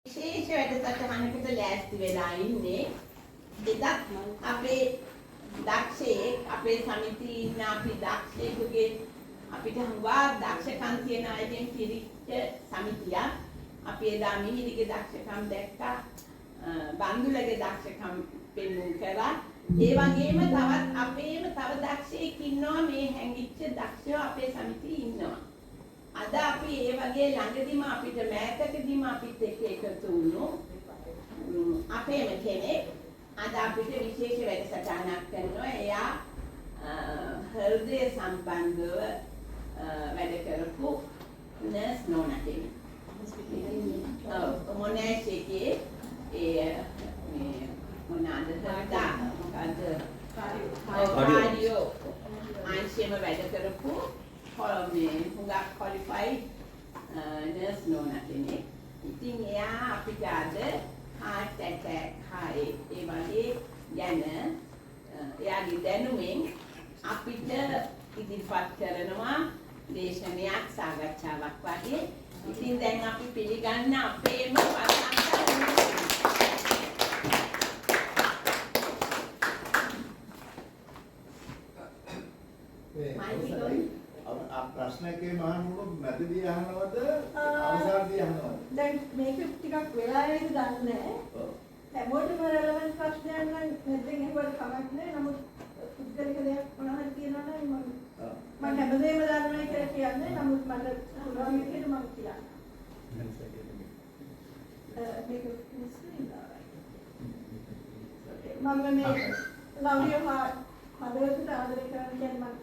විශේෂ වැඩසටහනකට ලෑස්ති වෙලා ඉන්නේ. දෙදක් අපේ දක්ෂයෙක් අපේ සමිතියේ ඉන්න අපි දක්ෂයෙකුගේ අපිට හුඟා දක්ෂකම් තියෙන අයගෙන් පිරිච්ච සමිතියක්. අපි එදා මිහිරිගේ දක්ෂකම් දැක්කා. බන්දුලගේ දක්ෂකම් පෙන්වුම් කරා. ඒ වගේම තවත් අපේම තව දක්ෂයෙක් ඉන්නවා මේ හැංගිච්ච දක්ෂයෝ අපේ සමිතියේ ඉන්නවා. අද අපි ඒ වගේ ළඟදීම අපිට මෑතකදීම අපිත් එක්ක එකතු වුණු අපේම කෙනෙක් අද අපිට විශේෂ වැඩසටහනක් කරනවා. එයා හෘදය සම්බන්ධව වැඩ කරපු නර්ස් නෝනා කෙනෙක්. මොනෑෂ් එකේ ඒ මේ මොනවාද මොකද්ද කාඩියෝ අංශෙම වැඩ කරපු මේ හුඟක් qualified nurse නෝනා කෙනෙක්. ඉතින් එයා අපිට අද heart attack හායි ඒ වගේ ගැන එයාගේ දැනුමෙන් අපිට ඉදිරිපත් කරනවා දේශනයක් සාකච්ඡාවක් වගේ. ඉතින් දැන් අපි පිළිගන්න අපේම ප්‍රශ්නකේ මහනුවර මැදදී අහනවද අවසානදී අහනවද? දැන් මේක ටිකක් වෙලා නේද දන්නේ. හැමෝටම රෙලෙවන්ට් ප්‍රශ්නයක් නම් නැත්නම් ඒකට කමක් නැහැ. නමුත් පුද්ගලික දෙයක් මොනවද කියනවා නම් මම හැමදේම දන්නවා කියලා කියන්නේ. නමුත් මට පුළුවන් විදිහට මම කියන්නම්. මේක මම මේ ලව්ලිය හදවතට ආදරය කරන කියන්නේ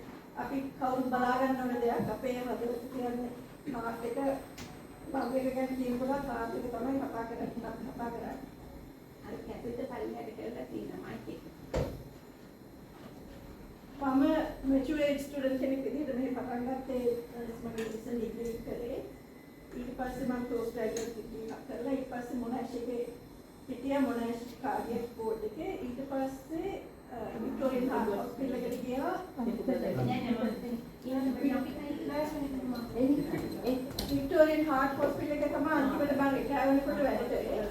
අපි කවුරුත් බලා ගන්න ඕන දෙයක්. අපේ හදවත කියන්නේ කාට් එක බම්බ් එක ගැන කියනකොට කාට් එක තමයි කතා කරන්නේ. අර කැපිට පරිණත කරලා තියෙනවා ඒක. මම මැචුරේට් ස්ටුඩන්ට් කෙනෙක් විදිහට මේ පටන් ගත්තේ මගේ ඉස්සෙල් ඩිග්‍රී කරේ. ඊට පස්සේ මම පෝස්ට් ග්‍රැජුවේට් ඩිග්‍රී කරලා ඊට පස්සේ මොනාෂ් එකේ හිටියා මොනාෂ් කාඩියක් බෝඩ් එකේ. ඊට පස්සේ වික්ටෝරියන් හාර්ට් හොස්පිටල් එකට ගියා. වික්ටෝරියන් හාර්ට් හොස්පිටල් එක තමයි අන්තිමට මම රිටයර් වෙනකොට වැඩ කරේ.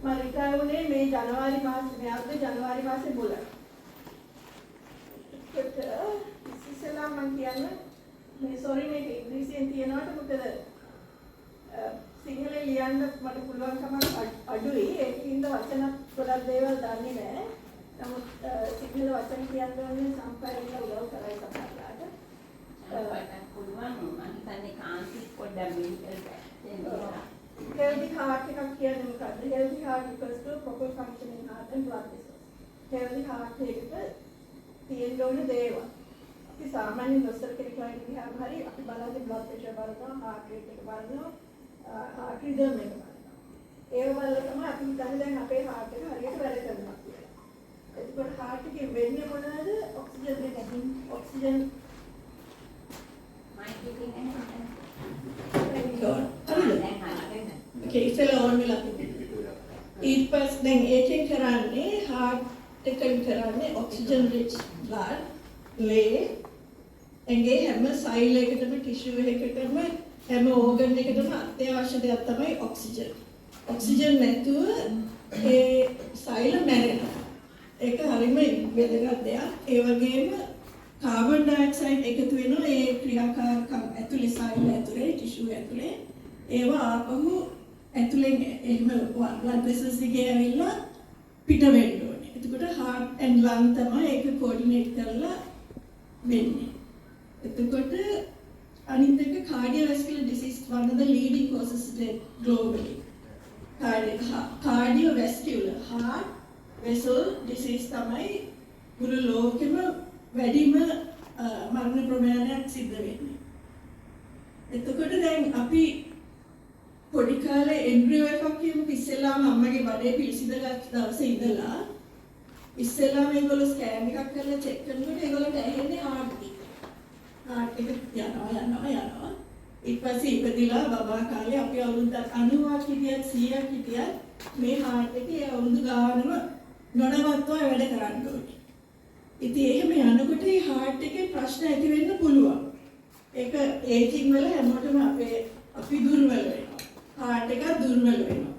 මම රිටයර් වුණේ මේ ජනවාරි මාසේ මේ අවුරුදු ජනවාරි මාසේ මුල. ඒකට ඉස්සෙල්ලා මම කියන්නේ මේ සෝරි මේක ඉංග්‍රීසියෙන් තියනවට මොකද සිංහලෙන් ලියන්න මට පුළුවන් කමක් අඩුයි. ඒකින්ද වචන ගොඩක් දේවල් දන්නේ නැහැ. නමුත් සිංහල වචන කියන්න ඕනේ සම්පූර්ණව උදව් කරයි සමහරවිට. පුළුවන් මම හිතන්නේ කාන්තික් පොඩ්ඩක් මෙහෙම healthy heart එකක් කියන්නේ මොකද්ද? healthy heart equals to proper functioning heart and blood vessels. healthy heart එකට තියෙන්න ඕන දේවල්. අපි සාමාන්‍ය දොස්තර කෙනෙක් වගේ ගියාම හරි අපි බලන්නේ blood pressure බලනවා, heart rate එක බලනවා, heart rhythm එක බලනවා. ඒව බලලා තමයි අපි හිතන්නේ දැන් අපේ heart එක හරියට වැඩ කරනවා කියලා. එතකොට heart එකේ වෙන්නේ මොනවද? ඔක්සිජන් දෙකින් ඔක්සිජන් Okay, ඉතල ඕන් වෙලා තිබෙනවා. ඊට පස්සේ දැන් ඒකෙන් කරන්නේ heart එකෙන් කරන්නේ oxygen rich blood, ලේ, එංගේ හැම සෛල එකකටම tissue එකකටම හැම organ එකකටම අත්‍යවශ්‍ය දෙයක් තමයි oxygen. oxygen නැතුව ඒ සෛල මැරෙනවා. ඒක හරියම වැදගත් දෙයක්. ඒ වගේම කාබන් ඩයොක්සයිඩ් එකතු වෙනවා ඒ ක්‍රියාකාරකම් ඇතුලේ සෛල ඇතුලේ ටිෂු ඇතුලේ ඒවා ආපහු ඇතුලෙන් එහෙම blood vessels එකේ ඇවිල්ලා පිට වෙන්න ඕනේ. එතකොට heart and lung තමයි ඒක coordinate කරලා වෙන්නේ. එතකොට අනිත් එක cardiovascular disease one of the leading causes globally. Cardiovascular heart vessel disease තමයි මුළු ලෝකෙම වැඩිම මරණ ප්‍රමාණයක් සිද්ධ වෙන්නේ. එතකොට දැන් අපි පොඩි කාලේ එම්බ්‍රියෝ එකක් කියමු ඉස්සෙල්ලාම අම්මගේ බඩේ පිළිසිඳගත් දවසේ ඉඳලා ඉස්සෙල්ලාම ඒගොල්ලෝ ස්කෑන් එකක් කරලා චෙක් කරනකොට ඒගොල්ලන්ට ඇහෙන්නේ heart beat. heart එක යනවා. ඊට පස්සේ ඉපදිලා බබා කාලේ අපි අවුරුදු 90ක් හිටියත් 100ක් හිටියත් මේ heart එකේ අවුරුදු ගානම නොනවත්ව වැඩ කරන්න ඕනේ. ඉතින් එහෙම යනකොට මේ heart එකේ ප්‍රශ්න ඇති වෙන්න පුළුවන්. ඒක ඒජින් වල හැමෝටම අපි දුර්වල වෙනවා. heart එක දුර්වල වෙනවා.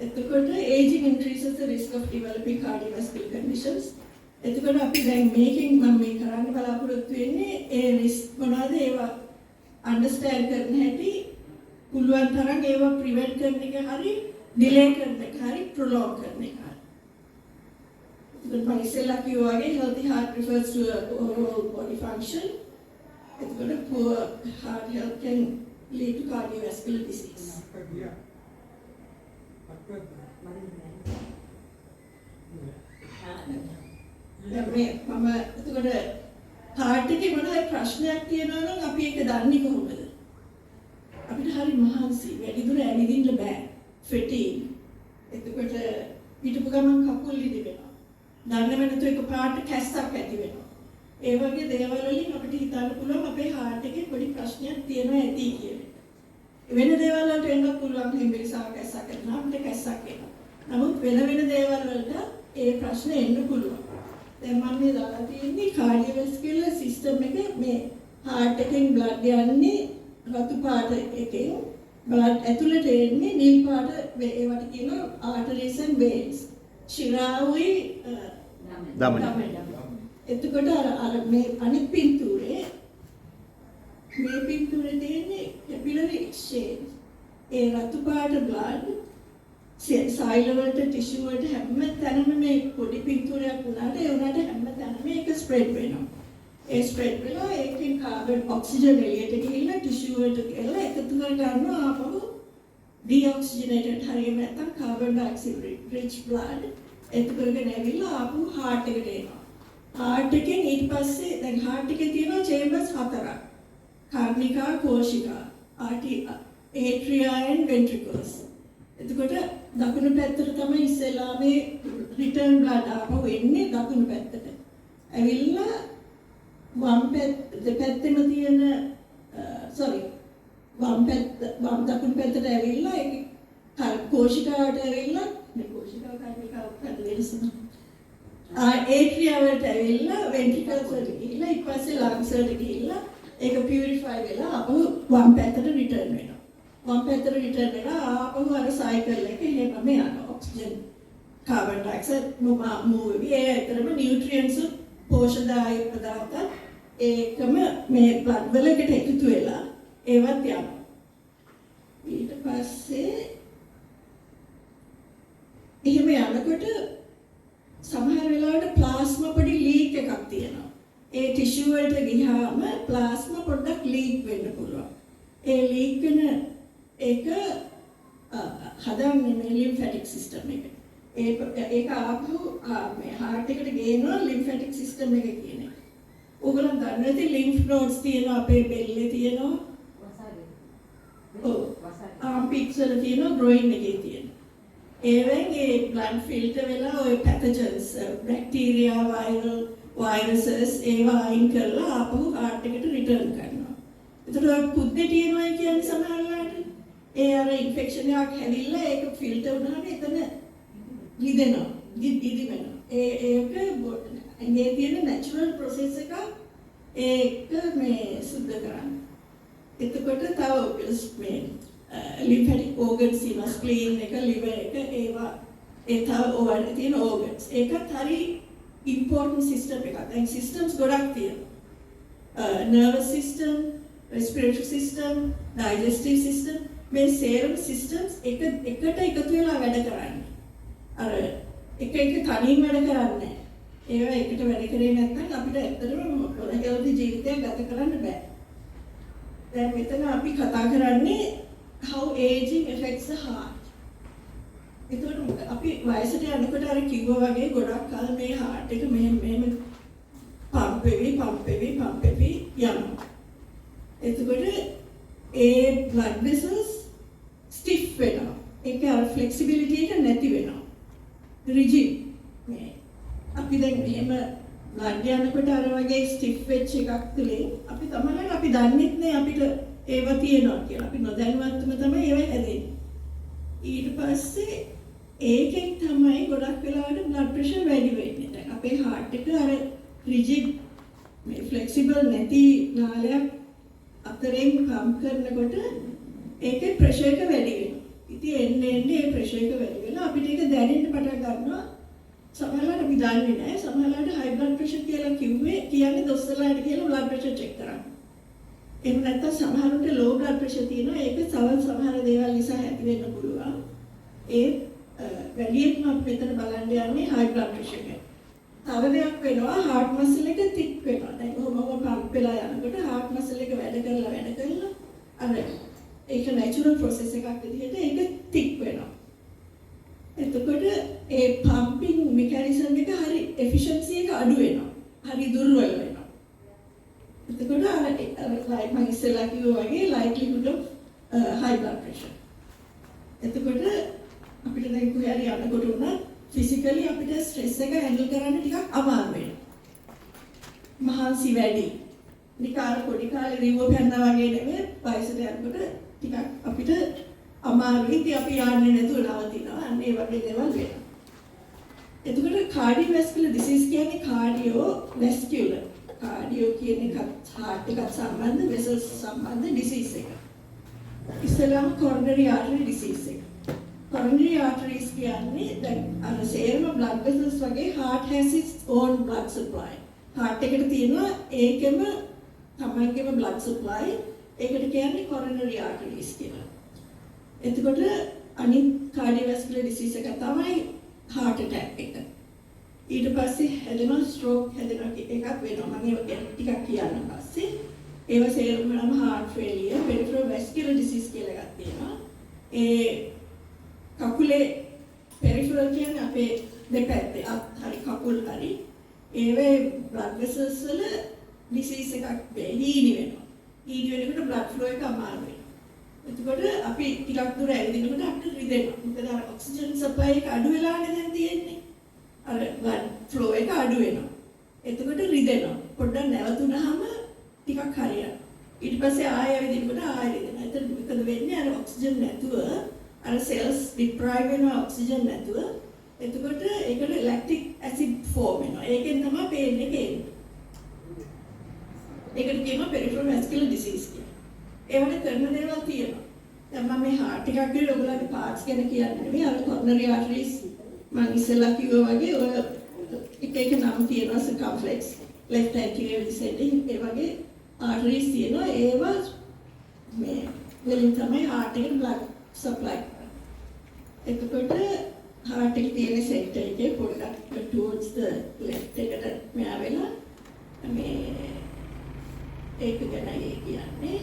එතකොට aging increases the risk of developing cardiovascular conditions. එතකොට අපි දැන් මේකෙන් මම මේ කරන්න බලාපොරොත්තු වෙන්නේ ඒ risk මොනවාද ඒවා understand කරන්න හැටි පුළුවන් තරම් ඒවා prevent කරන එක හරි delay කරන එක හරි prolong කරන එක හරි. එතකොට මම ඉස්සෙල්ලා කිව්වා වගේ healthy heart refers to overall body function. එතකොට poor heart health can lead to cardiovascular disease. දැන් මේ මම එතකොට heart එකේ මොන හරි ප්‍රශ්නයක් තියෙනවා නම් අපි ඒක දන්නේ කොහොමද? අපිට හරි මහන්සි වැඩි දුර ඇවිදින්න බෑ. fatigue. එතකොට පිටුපු ගමන් කකුල් ඉදි වෙනවා. දන්නේම නැතුව එක පාට කැස්සක් ඇති වෙනවා. ඒ වගේ දේවල් වලින් අපිට හිතන්න පුළුවන් අපේ heart එකේ පොඩි ප්‍රශ්නයක් තියෙනවා ඇති කියලා. වෙන දේවල් වලට වෙන්න පුළුවන් හිමිරිසාව කැස්සක් එනවා අපිට කැස්සක් එනවා. නමුත් වෙන දේවල් වලට ඒ ප්‍රශ්න එන්න පුළුවන්. දැන් මම මේ දාලා තියෙන්නේ cardiovascular system එක මේ heart එකෙන් blood යන්නේ රතු පාට එකෙන් blood ඇතුළට එන්නේ නිල් පාට ඒවට කියනවා arteries and veins. ශිරාවුයි ධමනි. එතකොට අර මේ අනිත් පින්තූරේ මේ පින්තූරේ තියෙන්නේ capillary exchange. ඒ රතු පාට blood සයිල වලට ටිෂු වලට හැම තැනම මේ පොඩි පින්තූරයක් වුණාට ඒ උනාට හැම තැනම ඒක ස්ප්‍රෙඩ් වෙනවා. ඒ ස්ප්‍රෙඩ් වෙලා ඒකෙන් කාබන් ඔක්සිජන් එළියට ගිහිල්ලා ටිෂු වලට ගිහලා එකතු කර ගන්නවා ආපහු ඩිඔක්සිජනේටඩ් හරියම නැත්නම් කාබන් ඩයොක්සයිඩ් rich blood ඒක කරගෙන ඇවිල්ලා ආපහු heart එකට එනවා. heart එකෙන් ඊට පස්සේ දැන් heart එකේ තියෙනවා chambers 4ක්. කර්ණිකා කෝෂිකා atria and ventricles. එතකොට දකුණු පැත්තට තමයි ඉස්සෙල්ලා මේ රිටර්න් බ්ලඩ් ආපහු එන්නේ දකුණු පැත්තට. ඇවිල්ලා වම් දෙපැත්තෙම තියෙන වම් දකුණු පැත්තට ඇවිල්ලා ඒක කෝෂිකාවට ඇවිල්ලා මේ කෝෂිකාව කර්ණිකාව පැත්ත වෙනසම. ඒට්‍රියා වලට ඇවිල්ලා වෙන්ට්‍රිකල්ස් වලට ගිහිල්ලා ඊට පස්සේ ලංග්ස් වලට ගිහිල්ලා ඒක පියුරිෆයි වෙලා ආපහු වම් පැත්තට රිටර්න් වෙනවා. වම් පැත්තට රිටර්න් වෙලා ආපහු අර සයිකල් එක එහෙමම යනවා. ඔක්සිජන් කාබන් ඩයොක්සයිඩ් මූව් වෙවි. ඒ ඇතරම නියුට්‍රියන්ට්ස් පෝෂකදායක පදාර්ථ ඒකම මේ බ්ලඩ් වලකට එකතු වෙලා ඒවත් යනවා. ඊට පස්සේ එහෙම යනකොට සමහර වෙලාවට ප්ලාස්මා පොඩි ලීක් එකක් තියෙනවා. ඒ ටිෂු වලට ගියාම ප්ලාස්මා පොඩ්ඩක් ලීක් වෙන්න පුළුවන්. ඒ ලීක් වෙන ඒක හදන්නේ මේ ලිම්ෆැටික් සිස්ටම් එක. ඒක ආපහු මේ heart එකට ගේනවා ලිම්ෆැටික් සිස්ටම් එක කියන එක. ඕගොල්ලෝ දන්නවා ඉතින් ලිම්ෆ් නෝඩ්ස් තියෙනවා අපේ බෙල්ලේ තියෙනවා. ඔව්. ආම්පිට්ස් වල තියෙනවා groin එකේ තියෙනවා. ඒවෙන් ඒ blood filter වෙලා ඔය pathogens bacteria viruses ඒවා අයින් කරලා ආපහු heart එකට return කරනවා. ඒතර පුද්දේ තියෙනවා කියන්නේ සමහරවිට ඒ අර ඉන්ෆෙක්ෂන් එකක් හැදිලා ඒක ෆිල්ටර් වුණාම එතන රිදෙනවා. දිදි වෙනවා. ඒක මේ තියෙන නැචරල් ප්‍රොසෙස් එක ඒක මේ සුද්ධ කරන්න. එතකොට තව මේ lymphatic organs තියෙනවා. spleen එක, liver එක ඒවා ඒ තව ඕවට තියෙන organs. ඒකත් හරි important system එකක්. දැන් systems ගොඩක් තියෙනවා. nervous system, respiratory system, digestive system මේ සේරම systems එකට එකතු වෙලා වැඩ කරන්නේ. අර එක තනියෙන් වැඩ කරන්නේ. ඒවා එකට වැඩ කරේ නැත්නම් අපිට ඇත්තටම healthy ජීවිතයක් ගත කරන්න බෑ. දැන් මෙතන අපි කතා කරන්නේ how aging affects the heart. ඒතකොට අපි වයසට යනකොට අර කිව්වා වගේ ගොඩක් කල මේ heart එක මෙහෙම පම්ප් වෙවි යනවා. එතකොට ඒ blood vessels stiff වෙනවා. ඒක අර flexibility එක නැති වෙනවා. rigid. මේ අපි දැන් මෙහෙම blood යනකොට අර වගේ stiff වෙච්ච එකක් තුලින් අපි තමයි අපි දන්නේ නැහැ අපිට ඒව තියෙනවා කියලා. අපි නොදැනුවත්වම තමයි ඒව හැදෙන්නේ. ඊට පස්සේ ඒකෙන් තමයි ගොඩක් වෙලාවට blood pressure වැඩි වෙන්නේ. දැන් අපේ heart එක අර rigid මේ flexible නැති නාලයක් අතරෙන් පම්ප් කරනකොට ඒකේ ප්‍රෙෂර් එක වැඩි වෙනවා. ඉතින් එන්නේ මේ ප්‍රෙෂර් එක වැඩි වෙලා අපිට ඒක දැනෙන්න පටන් ගන්නවා. සමහරවිට අපි දන්නේ නැහැ. සමහරවිට high blood pressure කියලා කියන්නේ දොස්තරලාට කියලා blood pressure check කරන්න. එහෙම නැත්නම් සමහරවිට low blood pressure තියෙනවා. ඒක සමහර දේවල් නිසා ඇති වෙන්න පුළුවන්. ඒ වැඩියෙන්ම අපි මෙතන බලන්න යන්නේ high blood pressure එක. තව දෙයක් වෙනවා heart muscle එක thick වෙනවා. දැන් කොහොමම pump වෙලා යනකොට heart muscle එක වැඩ කරලා අර ඒක natural process එකක් විදිහට ඒක thick වෙනවා. එතකොට ඒ pumping mechanism එක හරි efficiency එක අඩු වෙනවා. හරි දුර්වල වෙනවා. එතකොට අර like මම ඉස්සෙල්ලා කිව්වා වගේ likelihood of high blood pressure. එතකොට අපිට දැන් කොහේ හරි යනකොට උනත් physically අපිට stress එක handle කරන්න ටිකක් අමාරු වෙනවා. මහන්සි වැඩි. නිකාර පොඩි කාලේ රිව්ව කරනවා වගේ නෙමෙයි වයසට යනකොට ටිකක් අපිට අමාරුයි. ඉතින් අපි යන්නේ නැතුව නවතිනවා. අන්න ඒ වගේ දේවල් වෙනවා. එතකොට cardiovascular disease කියන්නේ cardiovascular. cardio කියන එකත් heart එකත් සම්බන්ධ vessels සම්බන්ධ disease එක. ඉස්සෙල්ලාම coronary artery disease එක. coronary arteries කියන්නේ දැන් අර සේරම blood vessels වගේ heart has its own blood supply. heart එකට තියෙනවා ඒකෙම තමයිගේම blood supply. ඒකට කියන්නේ coronary arteries කියලා. එතකොට අනිත් cardiovascular disease එක තමයි heart attack එක. ඊට පස්සේ හැදෙනවා stroke හැදෙනවා එකක් වෙනවා. මම ඒක ටිකක් කියන්න පස්සේ ඒව සේරම නම් heart failure, peripheral vascular disease කියලා එකක් තියෙනවා. ඒ කකුලේ peripheral කියන්නේ අපේ දෙපැත්තේ අත් හරි කකුල් හරි ඒවේ blood vessels වල disease එකක් හීනි වෙනවා. හීනි වෙනකොට blood flow එක අමාරු වෙනවා. එතකොට අපි ටිකක් දුර ඇවිදිනකොට අපිට රිදෙනවා. මොකද අර ඔක්සිජන් සප්ලයි එක අඩු වෙලානේ දැන් තියෙන්නේ. අර blood flow එක අඩු වෙනවා. එතකොට රිදෙනවා. පොඩ්ඩක් නැවතුනහම ටිකක් හරියනවා. ඊට පස්සේ ආයෙ ඇවිදිනකොට ආයෙ රිදෙනවා. එතකොට මොකද වෙන්නේ? අර ඔක්සිජන් නැතුව අර cells deprive වෙනවා ඔක්සිජන් නැතුව. එතකොට ඒකට lactic acid form වෙනවා. ඒකෙන් තමයි pain එක එන්නේ. ඒකට කියනවා peripheral vascular disease කියලා. ඒ වගේ කරන දේවල් තියෙනවා. දැන් මම මේ heart එකක් කියලා ඔයගොල්ලන්ගේ parts ගැන කියන්නේ නෙමෙයි. අර coronary arteries මම ඉස්සෙල්ලා කිව්වා වගේ ඔය එක නම තියෙනවා circumflex, left anterior descending ඒ වගේ arteries තියෙනවා. ඒවා මේ වලින් තමයි heart එකට blood supply කරන්නේ. එතකොට heart එකේ තියෙන center එකේ පොඩ්ඩක් towards the left එකට මෙහා වෙලා මේ ඒක ගැනයි කියන්නේ.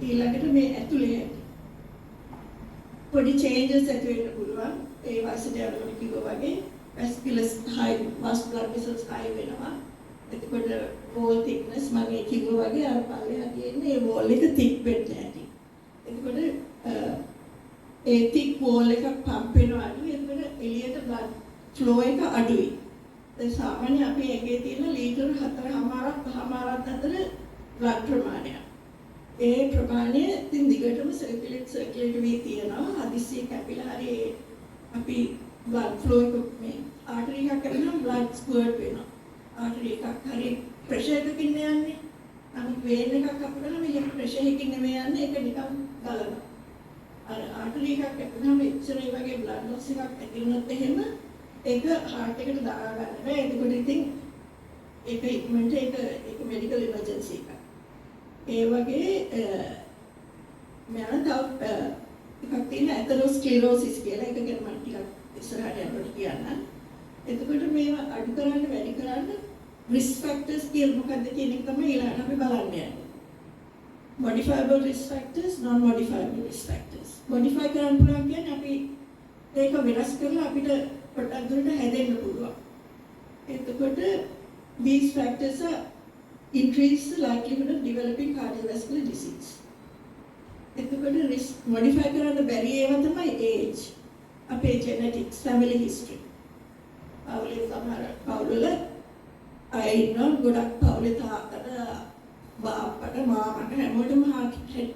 ඊළඟට මේ ඇතුලේ පොඩි changes ඇති වෙන්න පුළුවන්. ඒ වයසට යනකොට කිව්වා වගේ vascular high blood vessels high වෙනවා. එතකොට wall thickness මම කිව්වා වගේ අර පල්ලෙහා තියෙන්නේ ඒ wall එක thick වෙන්න ඇති. එතකොට ඒ thick wall එක pump වෙනවා අඩුයි. එතකොට එළියට blood flow එක අඩුයි. ඒ සාමාන්‍ය අපේ ඇඟේ තියෙන ලීටර් 4.5 අතර blood ප්‍රමාණය. ඒ ප්‍රමාණය ඉතින් දිගටම circulate වී තියෙනවා. හදිස්සිය කැපිලා හරි අපි blood flow එක මේ artery එකක් කැපෙනවා blood squirt වෙනවා. artery එකක් හරි pressure එකකින් යන්නේ. අනිත් vein එකක් අපිට මේ pressure එකකින් නෙමෙයි යන්නේ. ඒක නිකන් ගලනවා. අර artery එකක් කැපෙනාම ඉච්චර ඒ වගේ blood loss එකක් ඇති වුණොත් එහෙම ඒක heart එකට දාලා ගන්න බෑ. එතකොට ඉතින් ඒක ඉක්මනට ඒක medical emergency එකක්. ඒ වගේ මම තව එකක් තියෙන atherosclerosis කියලා එක ගැන මම ටිකක් ඉස්සරහට යනකොට කියන්නම්. එතකොට මේවා අඩු කරන්න වැඩි කරන්න risk factors කියලා මොකක්ද කියන එක තමයි ඊළඟට අපි බලන්න යන්නේ. modifiable risk factors, non modifiable risk factors. modify කරන්න පුළුවන් කියන්නේ අපි ඒක වෙනස් කරලා අපිට පොඩ්ඩක් දුරට හැදෙන්න පුළුවන්. එතකොට these factors are increase the likelihood of developing cardiovascular disease. එතකොට risk modify කරන්න බැරි ඒවා තමයි age, අපේ genetics, family history. පවුලේ සමහර පවුල්වල අය ඉන්නවා ගොඩක් පවුලේ තාත්තට බාප්පට මාමට හැමෝටම heart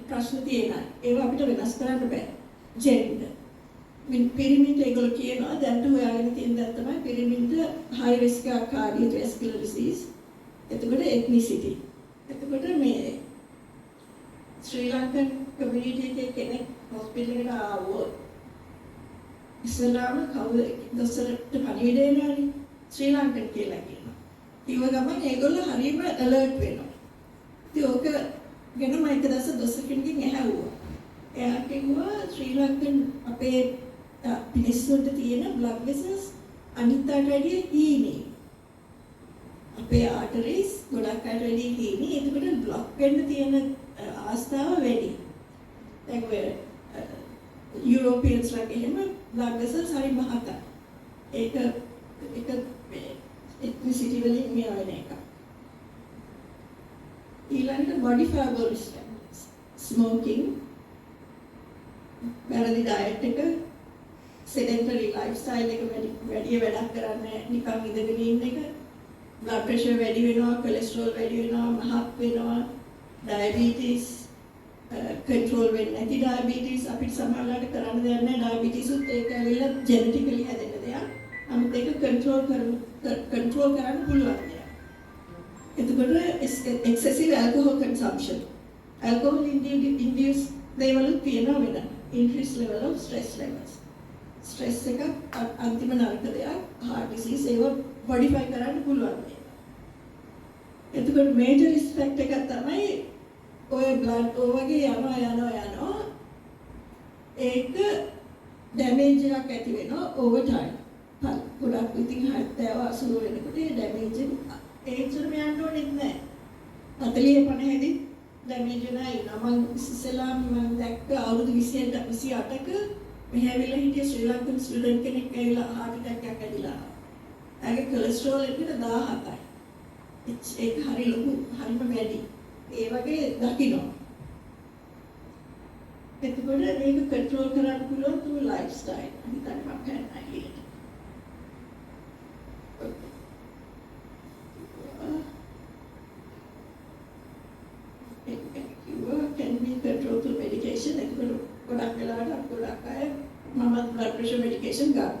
ප්‍රශ්න තියෙනවා. ඒවා අපිට වෙනස් කරන්න බෑ. gender. පිරිමින්ට ඒගොල්ලෝ කියනවා දැන්ට හොයාගෙන තියෙන දේ තමයි පිරිමින්ට high risk cardiovascular disease. එතකොට ethnicity. එතකොට මේ ශ්‍රී ලංකන් කමියුනිටි එකේ කෙනෙක් හොස්පිටල් එකට ආවොත් ඉස්ලාම කවුද දොස්තරට පණිවිඩය එනවනේ ශ්‍රී ලංකන් කියලා කියනවා. ඊව ගමන් ඒගොල්ලෝ හරියම ඇලර්ට් වෙනවා. ඉතින් ඕක ගැන මම එක දවසක් දොස්තරකින්ගෙන් ඇහුවා. එයා කිව්වා ශ්‍රී ලංකන් අපේ පිනිස්සුන්ට තියෙන බ්ලඩ් වෙසල්ස් අනිත්කට වැඩිය හීනේ. අපේ ආටරිස් ගොඩක් අයට වැඩි හීනේ. ඒකට බ්ලොක් වෙන්න තියෙන අවස්ථාව වැඩි. දැන් ඔය යුරෝපියන්ස්ලා එහෙම බ්ලඩ් වෙසල්ස් හරි මහතයි. ඒක එත්නිසිටි වලින් මේ වෙන එක. ඊළඟට බොඩි ෆැබොරිස්ට් ස්මෝකින් වැරදි ඩයට් එක sedentary lifestyle එක වැඩි වැඩක් කරන්නේ නිකන් ඉඳගෙන ඉන්න එක blood pressure වැඩි වෙනවා cholesterol වැඩි වෙනවා මහත් වෙනවා diabetes control වෙන්නේ නැති diabetes අපිට සමහරවිට කරන්න දෙයක් නැහැ diabetes උත් ඒක ඇවිල්ලා genetically හැදෙන දෙයක්. නමුත් ඒක control කරන්න පුළුවන් දෙයක්. එතකොට excessive alcohol consumption alcohol induced දේවලුත් තියෙනවා වෙන increased level of stress levels. Stress එක අන්තිම නරක දෙයක් heart disease ඒව modify කරන්න පුළුවන්. එතකොට major risk factor එක තමයි ඔය blood වගේ යනවා ඒක damage එකක් ඇති වෙනවා over time. ගොඩක් ඉතින් 70 80 වෙනකොට ඒ damage එක ඒතරම යන්න ඕනේ නැහැ. 40 50 දී damage නැහැ. මම ඉස්සෙල්ලාම මම දැක්ක අවුරුදු 28ක මෙහි ඇවිල්ලා හිටිය ශ්‍රී ලංකන් ස්ටුඩන්ට් කෙනෙක් ඇවිල්ලා heart attack එකක් ඇදිලා. එයාගේ cholesterol එක 17යි. ඒක හරි ලොකු හරිම වැඩි. ඒ වගේ දකින්න. එතකොට මේක control කරන්න පුළුවන් through lifestyle. හිතන්න මම කරන්නේ කියලා. Can be controlled through medication. ගොඩක් වෙලාවට ගොඩක් අය මම blood pressure medication ගන්න.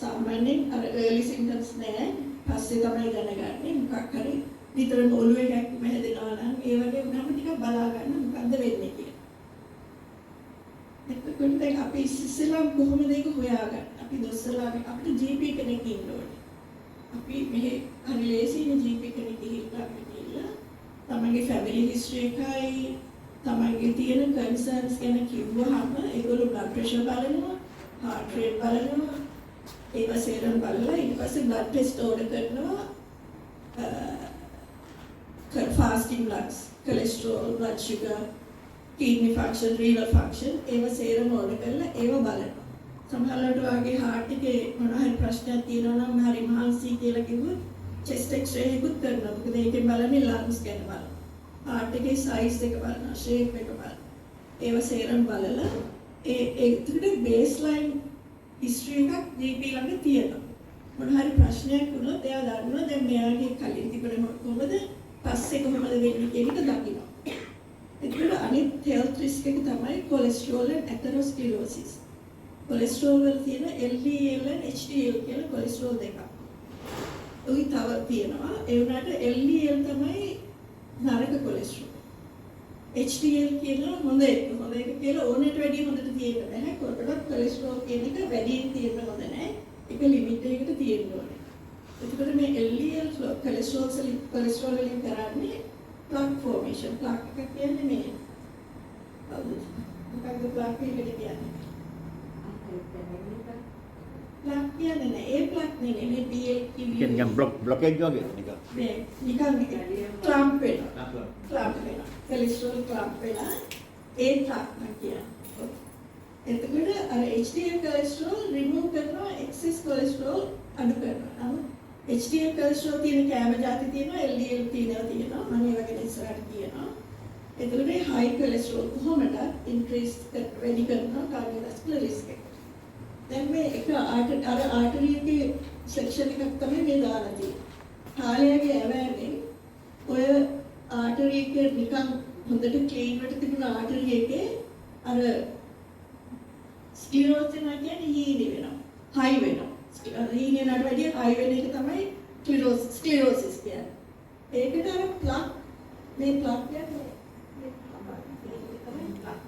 සාමාන්‍යයෙන් අර early symptoms නෑ. පස්සේ තමයි දැනගන්නේ මොකක් හරි විතරම ඔළුවේ කැක්කුම හැදෙනවා නම් ඒ වගේ වුණාම ටිකක් බලා ගන්න මොකද්ද වෙන්නේ කියලා. එතකොට දැන් අපි ඉස්සෙල්ලා කොහොමද ඒක හොයාගන්නේ? අපි දොස්තරලා අපිට GP කෙනෙක් ඉන්න ඕනේ. අපි මෙහි හරි ලේසියෙන් GP කෙනෙක් ගිහිල්ලා තමන්ගේ family history එකයි තමන්ගේ තියෙන concerns ගැන කිව්වහම ඒගොල්ලෝ blood pressure බලනවා, heart rate බලනවා, ඒව serum බලලා ඊට පස්සේ blood test order කරනවා, fasting bloods, cholesterol, blood sugar, kidney function, renal function ඒව serum order කරලා ඒව බලනවා. සමහරවිට වාගේ heart එකේ මොනවා හරි ප්‍රශ්නයක් තියෙනවා නම් හරි මහන්සි කියලා කිව්වොත් chest x-ray එකකුත් කරනවා. මොකද ඒකෙන් බලන්නේ lungs ගැන බලනවා. heart එකේ size එක බලනවා, shape එක බලනවා. ඒව serum බලලා ඒකට baseline history එකක් GP ළඟ තියෙනවා. මොන හරි ප්‍රශ්නයක් වුණොත් එයා දන්නවා දැන් මෙයාගේ කලින් තිබුණ කොහොමද පස්සේ කොහොමද වෙන්නේ කියන එක දකිනවා. ඒකට අනිත් health risk එක තමයි cholesterol and atherosclerosis. cholesterol වල තියෙන LDL and HDL කියලා cholesterol දෙකක්. ඔයි තව තියෙනවා ඒ වුණාට LDL තමයි නරක cholesterol. HDL කියලා හොඳ එක කියලා ඕනෙට වැඩිය හොඳට තියෙන්න බෑ. කොටඩක් cholesterol කියන එක වැඩියෙන් තියෙන්න හොඳ නෑ. ඒක ලිමිට් එකකට තියෙන්න ඕනේ. එතකොට මේ LDL cholesterol වලින් කරන්නේ plaque formation. plaque එක කියන්නේ මේ මොකක්ද plaque එකට කියන්නේ? plaque කියන්නේ නෑ. ඒ plaque නෙමෙයි මේ BLQ. නිකන් blockage වගේ නිකන්. නිකන් clump වෙනවා. cholesterol clump වෙනවා. ඒ plaque නම් කියන්නේ. එතකොට අර HDL cholesterol remove කරනවා, excess cholesterol අඩු කරනවා. HDL cholesterol තියෙන කෑම જાති තියෙනවා, LDL තියෙනවා. මම ඒ වගේ ඉස්සරහට කියනවා. එතකොට high cholesterol කොහොමද increase වැඩි කරනවා cardiovascular risk එක. දැන් මේ එක artery එකේ section එකක් තමයි මේ දාලා තියෙන්නේ. කාලයගේ ඇවෑමෙන් ඔය artery එක නිකන් හොඳට clean වෙට තිබුණ artery එකේ අර ස්ක්ලිරෝසිස් කියන්නේ හීන වෙනවා. high වෙනවා. හීන වෙනට වැඩිය high වෙන එක තමයි ස්ක්ලිරෝසිස් කියන්නේ. ඒකට අර plaque මේ plaque කියන්නේ මේ තමයි plaque.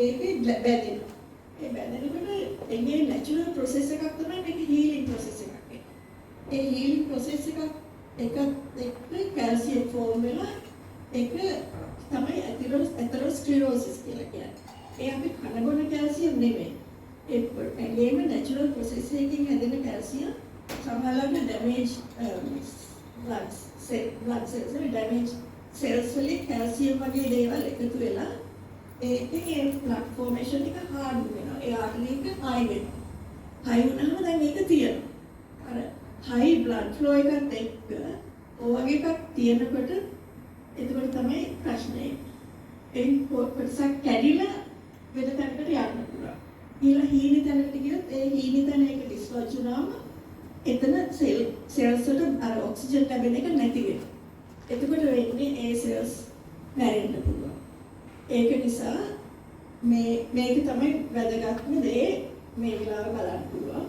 ඒකේ බැඳෙනවා. ඒ බැඳෙනකොට එන්නේ නැචරල් ප්‍රොසෙස් එකක් තමයි මේක හීලින් ප්‍රොසෙස් එකක් වෙන්නේ. ඒ හීලින් ප්‍රොසෙස් එකත් එක්ක කැල්සියම් ෆෝම් වෙලා ඒක තමයි ඇතරොස්ක්ලිරෝසිස් කියලා කියන්නේ. ඒ අපි කනබොන කැල්සියම් නෙමෙයි. ඒ ඇඟේම නැචරල් ප්‍රොසෙස් එකකින් හැදෙන කැල්සියම් සමහරවිට ඩැමේජ් blood cells වල ඩැමේජ් cells වලින් කැල්සියම් වගේ දේවල් එකතු වෙලා ඒකේ ඒ blood formation එක hard වෙනවා. ඒ artery එක high වෙනවා. high වුණාම දැන් ඒක තියෙනවා. අර high blood flow එකත් එක්ක ඔය වගේ එකක් තියෙනකොට එතකොට තමයි ප්‍රශ්නේ. ඒ කොටසක් කැඩිලා වෙන තැනකට යන්න පුළුවන්. ඊළඟ හීනි තැනකට ගියොත් ඒ හීනි තැන එක ඩිස්ලොජ් වුණාම එතන සෙල්ස් වලට අර ඔක්සිජන් ලැබෙන එක නැති වෙනවා. එතකොට වෙන්නේ ඒ සෙල්ස් මැරෙන්න පුළුවන්. ඒක නිසා මේක තමයි වැදගත්ම දේ මේ විලාව බලන්න පුළුවන්.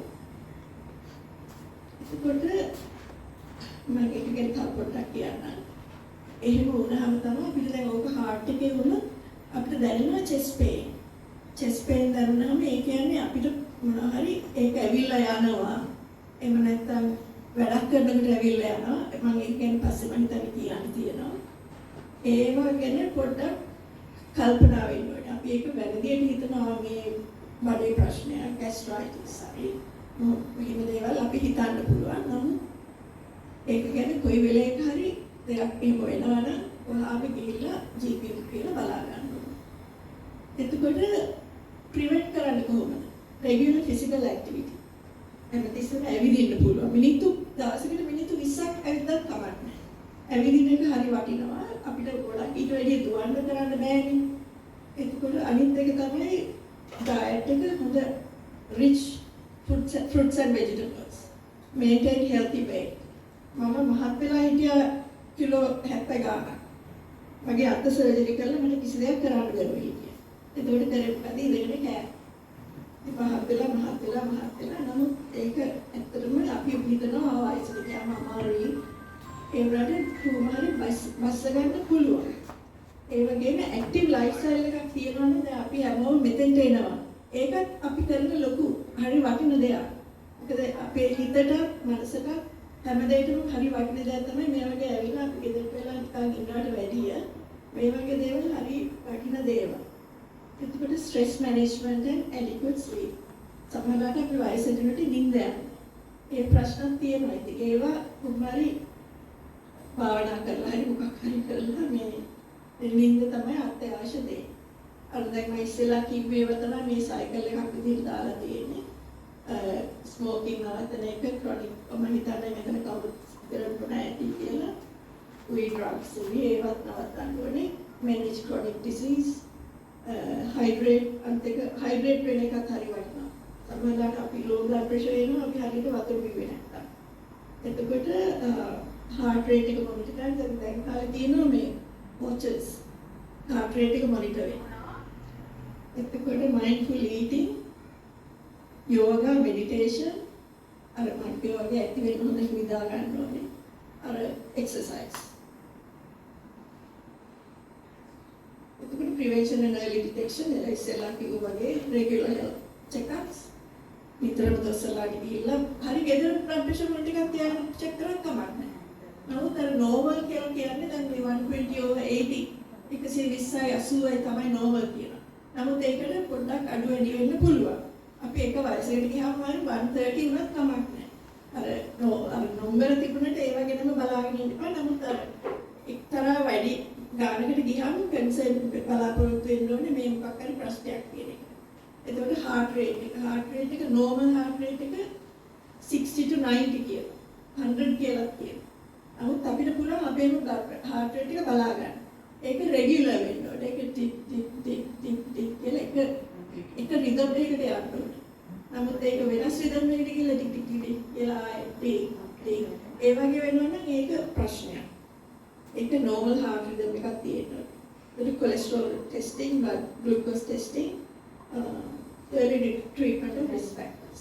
එතකොට මම ඒක ගැන තව පොඩ්ඩක් කියන්නම්. එහෙම වුණාම තමයි අපිට දැන් ඕක heart එකේ වුණොත් අපිට දැනෙනවා chest pain. chest pain දැනුනහම ඒ කියන්නේ අපිට මොනවා හරි ඒක ඇවිල්ලා යනවා. එහෙම නැත්නම් වැඩක් කරනකොට ඇවිල්ලා යනවා. මම ඒක ගැන පස්සේ මම හිතන්නේ කියන්න තියෙනවා. ඒව ගැන පොඩ්ඩක් කල්පනා වෙන්න ඕනේ. අපි ඒක වැරදියට හිතනවා මේ බඩේ ප්‍රශ්නයක්, gastritis හරි. මෙහෙම දේවල් අපි හිතන්න පුළුවන්. නමුත් ඒක ගැන කොයි වෙලේක හරි දෙයක් එහෙම වෙනවා නම් ඔයාලා ගිහිල්ලා GP එකට කියලා බලා ගන්න ඕනේ. එතකොට ප්‍රිවෙන්ට් කරන්න කොහොමද? Regular physical activity. හැමතිස්සෙම ඇවිදින්න පුළුවන්. දවසකට මිනිත්තු 20ක් ඇවිද්දත් කමක් නැහැ. ඇවිදින එක හරි වටිනවා. අපිට ගොඩක් ඊට වැඩිය දුවන්න කරන්න බෑනේ. එතකොට අනිත් එක තමයි ඩයට් එක හොඳ rich fruits and vegetables. Maintain healthy weight. මම මහත් වෙලා හිටියා කිලෝ 70 ගානක්. මගේ අත සර්ජරි කරලා මට කිසි දෙයක් කරන්න බැරුව හිටියා. එතකොට කරේපද ඉඳගෙන කෑ. මහත් වෙලා නමුත් ඒක ඇත්තටම අපි හිතනවා වයසට ගියාම අමාරුයි. ඒ වුණාට කොහොමහරි බස්ස ගන්න පුළුවන්. ඒ වගේම ඇක්ටිව් ලයිෆ් ස්ටයිල් එකක් තියෙනවනේ දැන් අපි හැමෝම මෙතෙන්ට එනවා. ඒකත් අපි කරන ලොකු හරි වටින දෙයක්. මොකද අපේ හිතට මනසට හැම දෙයකම හරි වටින දෙයක් තමයි මේ වගේ ඇවිල්ලා අපි ගෙදරට වෙලා නිකන් ඉන්නවට වැඩිය මේ වගේ දේවල් හරි වටින දේවල්. එතකොට stress management and adequate sleep. සමහරවිට අපි වයසට යනකොට නිින්ද යනවා. ඒ ප්‍රශ්න තියෙනවා. ඉතින් ඒවා කොහොමරි භාවනා කරලා හරි මොකක් හරි කරලා මේ නිින්ද තමයි අත්‍යවශ්‍ය දේ. අර දැන් මම ඉස්සෙල්ලා කිව්වේව තමයි මේ සයිකල් එකක් විදිහට දාලා තියෙන්නේ. ස්මෝකින් නවත්තන එක ක්‍රොනික් මම හිතන්නේ මෙතන කවුරුත් කරන්න නැති කියලා. we drugs ඒවත් නවත්තන්න ඕනේ. manage chronic disease hydrate වෙන එකත් හරි වටිනවා. සමහරවිට අපි low blood pressure එනවා අපි හරියට වතුර බිව්වේ නැත්තම්. එතකොට heart rate එක මොනිටර් කරන්න දැන් කාලේ තියෙනවා මේ watches heart rate එක මොනිටර් වෙනවා. එතකොට mindful eating, yoga, meditation අර මම වගේ ඇති වෙන හොඳට නිදා ගන්න ඕනේ. අර exercise. Prevention and early detection, ඉස්සෙල්ලා කිව්වා වගේ regular health checkups. නිතරම දොස්තරලාට ගිහිල්ලා හරි ගෙදර blood pressure වල ටිකක් තියාගෙන check කරලා කමක් නැහැ. නමුත් අර normal කියලා කියන්නේ දැන් මේ 120/80 120යි 80යි තමයි normal කියනවා. නමුත් ඒකට පොඩ්ඩක් අඩු වැඩි වෙන්න පුළුවන්. අපි එක වයසකට ගියාම 130 වුණත් කමක් නැහැ. අර නම්බර තිබුණට ඒව ගැනම බලාගෙන ඉන්න එපා. නමුත් අර එක්තරා වැඩි ගානකට ගියාම කන්සර්න් බලාපොරොත්තු වෙන්න ඕනේ මේ මොකක් හරි ප්‍රශ්නයක් කියන එක. එතකොට heart rate එක normal heart rate එක 60 to 90 කියලා. 100 කියලා කියනවා. නමුත් අපිට පුළුවන් අපේම heart rate එක බලා ගන්න. ඒක regular වෙන්න ඕනේ. ඒක ටික් කියලා එක rhythm එකකට යන්න ඕනේ. නමුත් ඒක වෙනස් rhythm එකකට කියලා ටික් කියලා ටික් ඒ වගේ වෙනවා නම් ඒක ප්‍රශ්නයක්. ඒක normal heart rhythm එකක් තියෙනවා. ඒක cholesterol testing, blood glucose testing, early treatment of risk factors.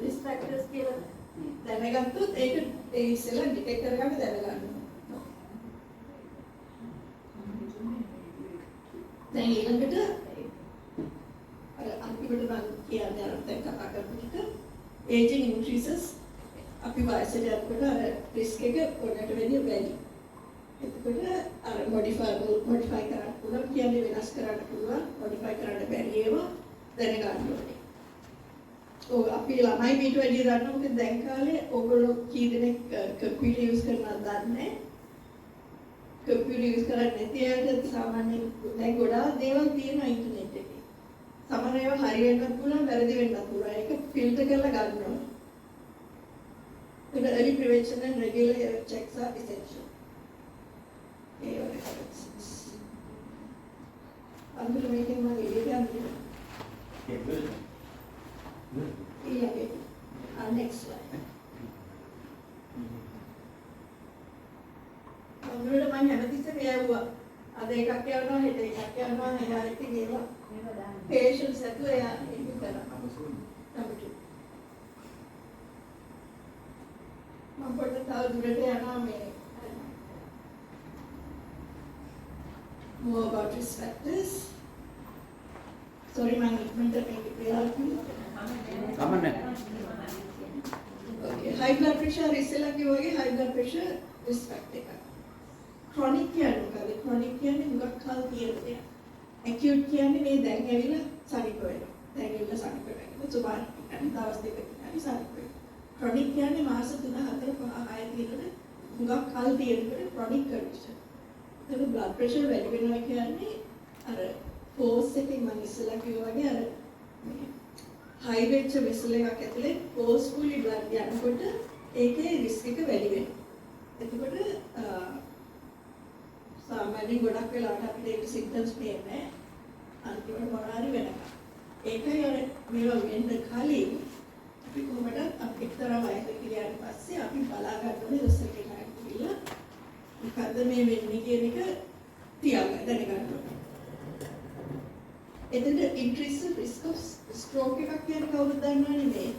risk factors කියලා දැනගත්තොත් ඒක ඒ ඉස්සෙල්ලා ඩිටෙක්ට් කරගන්න දැනගන්න ඕනේ. දැන් ඊළඟට අර අන්තිමට මම කියන්නේ අර දැන් කතා කරපු ටික aging increases අපි වයසට යනකොට අර risk එක පොඩට වැඩි වැඩි. එතකොට අර modify කරන්න පුළුවන් කියන්නේ වෙනස් කරන්න පුළුවන් modify කරන්න බැරි ඒවා දැනගන්න ඕනේ. ඔව් අපි ළමයි මීට වැඩි දන්නවා මොකද දැන් කාලේ ඔයගොල්ලෝ කී දෙනෙක් කම්පියුටර් යූස් කරනවද දන්නේ නැහැ. කම්පියුටර් යූස් කරන්නේ නැති අයට සාමාන්‍යයෙන් දැන් ගොඩාක් දේවල් තියෙනවා ඉන්ටර්නෙට් එකේ. සමහර ඒවා හරි වෙන්නත් පුළුවන් වැරදි වෙන්නත් පුළුවන්. ඒක ෆිල්ටර් කරලා ගන්න ඕනේ. The early prevention and regular health checks are essential. I'm going to make my video. Okay, good. Good. Yeah, okay. Next slide. මම හැමතිස්සෙම කියවුවා. අද එකක් කියවනවා හෙට එකක් කියවනවා එයා ඉතින් ඒවා patience ඇතුව එයා ඒක කරනවා. මම පොඩ්ඩක් තව දුරට යනවා මේ more about risk factors. Sorry, my movement is okay. High blood pressure is like high blood pressure risk factor. Chronic කියන්නේ මොකද? Chronic කියන්නේ මුගක් කල් තියෙනවා. Acute කියන්නේ මේ දැන් ඇවිල්ලා සනිප වෙනවා. දැන් ඇවිල්ලා සනිප වෙනවා. සුභාන කියන්නේ දවස් දෙකකින් හරි සනිප වෙනවා. Chronic කියන්නේ මාස 3 4 5 6 තියෙන මුගක් කල් තියෙනකොට chronic condition. ඒක blood pressure වැඩි වෙනවා කියන්නේ අර force එකෙන් මම ඉස්සෙල්ලා කිව්වා වගේ අර high වෙච්ච vessel එකක් ඇතුලේ forcefully blood යනකොට ඒකේ risk එක වැඩි වෙනවා. එතකොට සාමාන්‍යයෙන් ගොඩක් වෙලාවට අපිට ඒක symptoms පේන්නේ අන්තිමට මොනවාරි වෙනකම්. ඒකයි අර මේවා වෙන්න කලින් අපි කොහොමද අපි එක්තරා වයසක ගියාට පස්සේ අපි බලා ගන්න ඕනේ දොස්තර කෙනෙක්ට ගිහිල්ලා මොකද්ද මේ වෙන්නේ කියන එක තියාගන්න දැනගන්න ඕනේ. එතන increase the risk of stroke එකක් කියන්නේ කවුරුද දන්නවනේ මේ?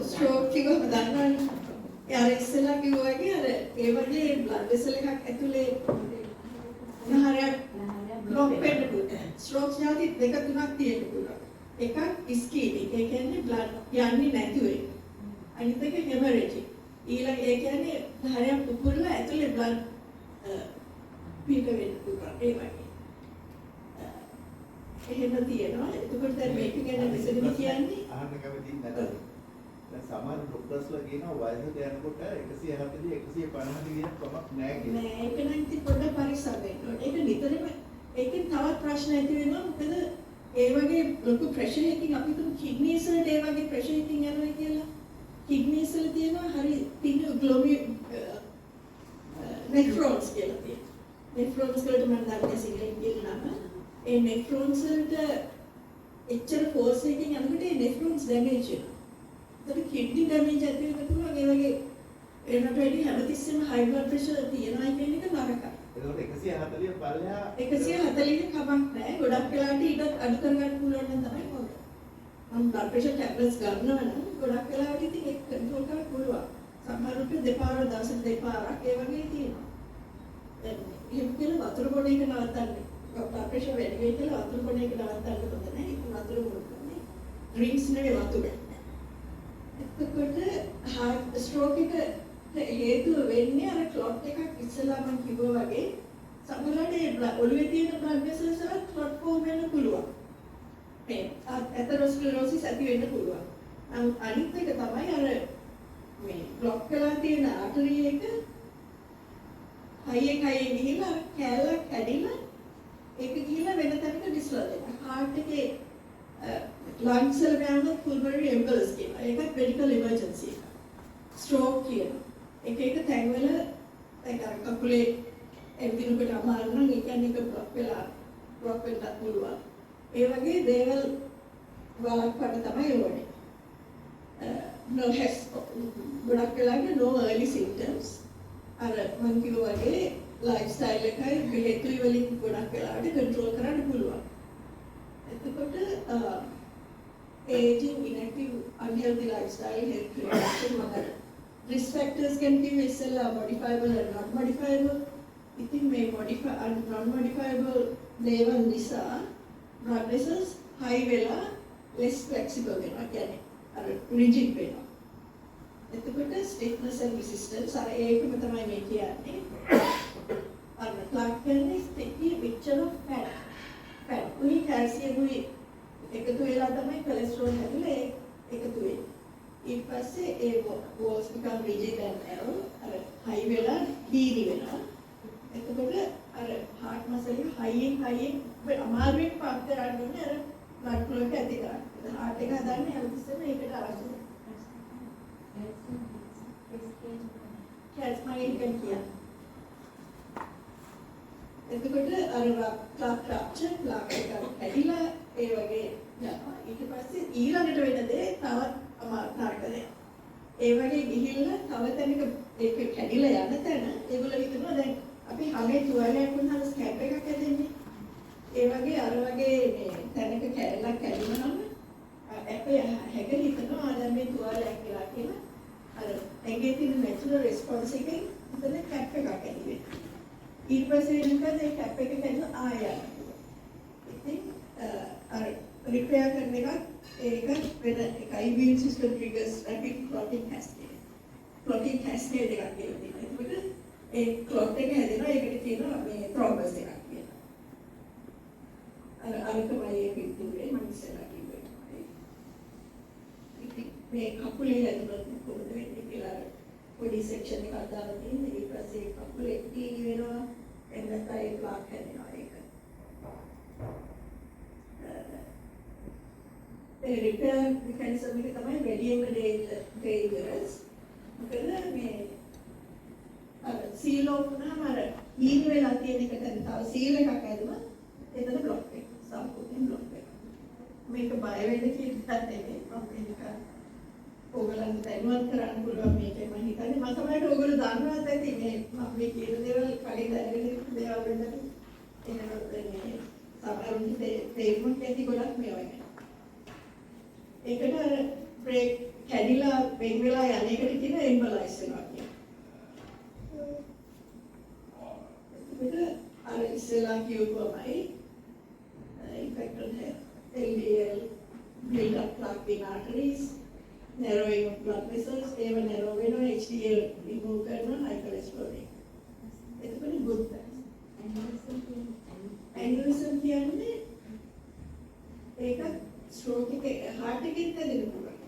stroke එක දන්නවනේ. යාර ඉස්සෙල්ලා කිව්වා වගේ අර ඒ වගේ blood vessel එකක් ඇතුලේ නහරයක් block වෙන්න පුළුවන්. stroke ඥාති දෙක තුනක් තියෙන්න පුළුවන්. එකක් ischemic ඒ කියන්නේ blood යන්නේ නැතුව ඒක. අනිත් එක hemorrhagic. ඊළඟ ඒ කියන්නේ ධාරයක් පුපුරලා ඇතුලේ blood පිට වෙන්න පුළුවන් ඒ වගේ. එහෙම තියෙනවා. එතකොට දැන් මේක ගැන විසඳුම කියන්නේ අහන්න කැමති නැද්ද? දැන් සමහර ડોක්ටර්ස්ලා කියනවා වයසට යනකොට 140 150 කියන කමක් නැහැ කියලා. නෑ ඒක නම් ඉතින් පොඩ්ඩක් පරිස්සම් වෙන්න ඕනේ. ඒක නිතරම ඒකෙන් තවත් ප්‍රශ්න ඇති වෙනවා. මොකද ඒ වගේ ලොකු ප්‍රෙෂර් එකකින් අපි තුන් කිඩ්නීස් වලට ඒ වගේ ප්‍රෙෂර් එකකින් යනවා කියලා. කිඩ්නීස් වල තියෙනවා හරි තින ග්ලෝබි නෙෆ්‍රෝන්ස් කියලා තියෙනවා. නෙෆ්‍රෝන්ස් වලට මම දන්නේ සිංහලෙන් කියන නම. ඒ නෙෆ්‍රෝන්ස් වලට එච්චර ෆෝර්ස් එකකින් යනකොට ඒ නෙෆ්‍රෝන්ස් ඩැමේජ් වෙනවා. ඒක කිඩ්නි ඩැමේජ් ඇති වෙන්න පුළුවන්. ඒ වගේ එනට වැඩි හැමතිස්සෙම හයි බ්ලඩ් ප්‍රෙෂර් තියනවා කියන එක නරකයි. එතකොට 140 පල්ලෙහා 140 කමක් නැහැ. ගොඩක් වෙලාවට ඊට අඩු කරගන්න පුළුවන් නම් තමයි හොඳ. මම බ්ලඩ් ප්‍රෙෂර් ටැබ්ලට්ස් ගන්නවා නම් ගොඩක් වෙලාවට ඉතින් ඒක කන්ට්‍රෝල් කරන්න පුළුවන්. සමහරවිට දෙපාර දවසට දෙපාරක් ඒ වගේ තියෙනවා. දැන් එහෙම කියලා වතුර බොන එක නවත්තන්න. බ්ලඩ් ප්‍රෙෂර් වැඩි වෙයි කියලා වතුර බොන එක නවත්තන්න හොඳ නැහැ. ඒක වතුර බොන්නේ. ඩ්‍රින්ක්ස් නෙවෙයි වතුර. එතකොට heart stroke එක හේතුව වෙන්නේ අර clot එකක් ඉස්සලා මම කිව්වා වගේ සමහරවිට ඔළුවේ තියෙන blood vessels වල clot form වෙන්න පුළුවන්. මේ atherosclerosis ඇති වෙන්න පුළුවන්. අනිත් එක තමයි අර මේ block වෙලා තියෙන artery එක හයියෙන් ගිහිල්ලා අර කැලක් කැඩිලා ඒක ගිහිල්ලා වෙන තැනක dislodge වෙනවා. heart එකේ lungs වල ගානක් pulmonary embolus කියනවා. ඒකත් medical emergency එකක්. stroke කියනවා. එක තැන්වල දැන් අර කකුලේ එන්දිනකට අමාරු නම් ඒ කියන්නේ ඒක බ්ලොක් වෙන්නත් පුළුවන්. ඒ වගේ දේවල් වළක්වන්න තමයි ඕනේ. no has ගොඩක් වෙලාවට no early symptoms. අර මම කිව්වා වගේ lifestyle එකයි බෙහෙතුයි වලින් ගොඩක් වෙලාවට control කරන්න පුළුවන්. එතකොට aging, inactive, unhealthy lifestyle, health reaction, risk factors can be modifiable and not modifiable. ඉතින් මේ non-modifiable දේවල් නිසා blood vessels high වෙලා less flexible වෙනවා. කියන්නේ අර rigid වෙනවා. එතකොට stiffness and resistance අර ඒකම තමයි මේ කියන්නේ. අර clot කියන්නේ sticky mixture of fat. උයි calcium උයි එකතු වෙලා තමයි cholesterol හැදෙන්නේ එකතු වෙන්නේ. ඊට පස්සේ ඒ walls become rigid and narrow. අර high වෙලා දීර්ඝ වෙනවා. එතකොට අර heart muscle එක high අමාරුවෙන් පම්ප් කරන්න ඕනේ අර blood flow එක ඇති කරන්න. heart එක හදන්නේ හැමතිස්සෙම ඒකට අවශ්‍යයි. Calcium කියන්නේ. එතකොට අර ක්ලාක්චර් ක්ලාක් එක ඇදිලා ඒ වගේ යනවා. ඊට පස්සේ ඊළඟට වෙන දේ තවත් අමාරු දෙයක්. ඒ වගේ ගිහිල්ලා තව තැනක ඒක කැඩිලා යන තැන ඒගොල්ලෝ හිතනවා දැන් අපි හැමේ තුවාලයක් වුණාම ස්කැප් එකක් ඇදෙන්නේ. ඒ වගේ අර වගේ මේ තැනක කැඩලා කැඩුනම අපේ හැක හිතනවා දැන් මේ තුවාලයක් කියලා කියලා අර ඇඟේ තියෙන natural response එකෙන් ඉතින් කැප් එකක් ඇදෙන්නේ. ඊට පස්සේ වෙනකන් ඒ කැප් එක කැඩලා ආය යනවා. ඉතින් අර රිපෙයාර් කරන එක ඒක වෙන එකයි immune system triggers rapid clotting cascade. clotting cascade එකක් කියලා තියෙනවා. ඒකට ඒ clot එක හැදෙනවා ඒකට කියනවා මේ thrombus එකක් කියලා. අරකමයි ඒක ඉතින්නේ මම ඉස්සෙල්ලා කිව්වේ. ඉතින් මේ කකුලේ හැදුනොත් කොහොමද වෙන්නේ කියලා පොඩි සෙක්ෂන් එකක් දාලා තියෙනවා. ඊට පස්සේ කකුලේ තීනි වෙනවා එන්නත් ඒ ක්ලාක් හැදෙනවා ඒක. ඒ රිපෙයාර් මෙකැනිසම් එක තමයි වැඩියෙන්ම dangerous. මොකද මේ අර සීල් ඕෆ් වුණාම අර ඊන වෙලා තියෙන එකට තව සීල් එකක් ඇදුවා එතන බ්ලොක් වෙනවා. සම්පූර්ණයෙන් බ්ලොක් වෙනවා. මේක බය වෙන්න කියලා නෙමෙයි. මම මේක ඕගලන්ට දැනුවත් කරන්න පුළුවන් මේකේ මම හිතන්නේ මම තමයි ඕගොල්ලෝ දන්නවත් ඇති මේ මම මේ කියන දේවල් කලින් දැනගෙන ඉන්න දේවල් වෙන්නත් එනකොට මේ සමහරුන්ට තේරුම් ඇති ගොඩක් මේ වගේ. ඒකට අර බ්‍රේක් කැඩිලා වෙන් වෙලා යන එකට කියන එම්බලයිස් වෙනවා කියන්නේ. ඒක අර ඉස්සෙල්ලා කියුවමයි infected LDL build up plaque in arteries narrowing of blood vessels ඒව narrow වෙනවා HDL remove කරනවා high cholesterol එක. එතකොට good things. aneurysm කියන්නේ ඒක stroke එක heart එකෙන් හැදෙන්න පුළුවන්.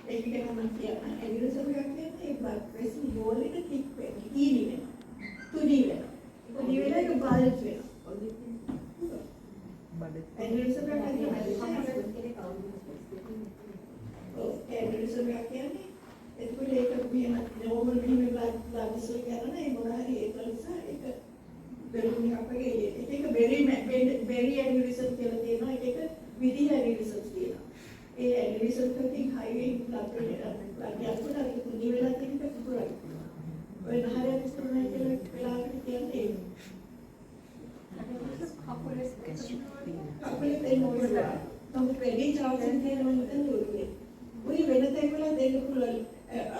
ඒක ගැන මම කියනවා aneurysm එකක් කියන්නේ ඒ blood vessel wall එක thick වෙනවා, ඊලි වෙනවා, තුනී වෙනවා. තුනී වෙලා ඒක bulge වෙනවා. aneurysm එකක් aneurysm එකක් කියන්නේ එතකොට ඒක මෙහෙම normal මෙහෙම blood vessel කරන ඒ මොනවාරි ඒක නිසා ඒක බෙරුණි අපගේ ඒක very aneurysm කියලා තියෙනවා ඒක විදි aneurysm තියෙනවා ඒ aneurysm එකකින් highway blood pressure යනකොට ඒක තුනී වෙලා තියෙන එක පුරයි ඔය නහරයක් ඉස්සරහා කියලා වෙලාවකට කියන්නේ ඒක අපේ තේ මොකද තමයි වැඩි chance එකක් තියෙනවා we වෙන තැන් වල දෙන්න පුළුවන්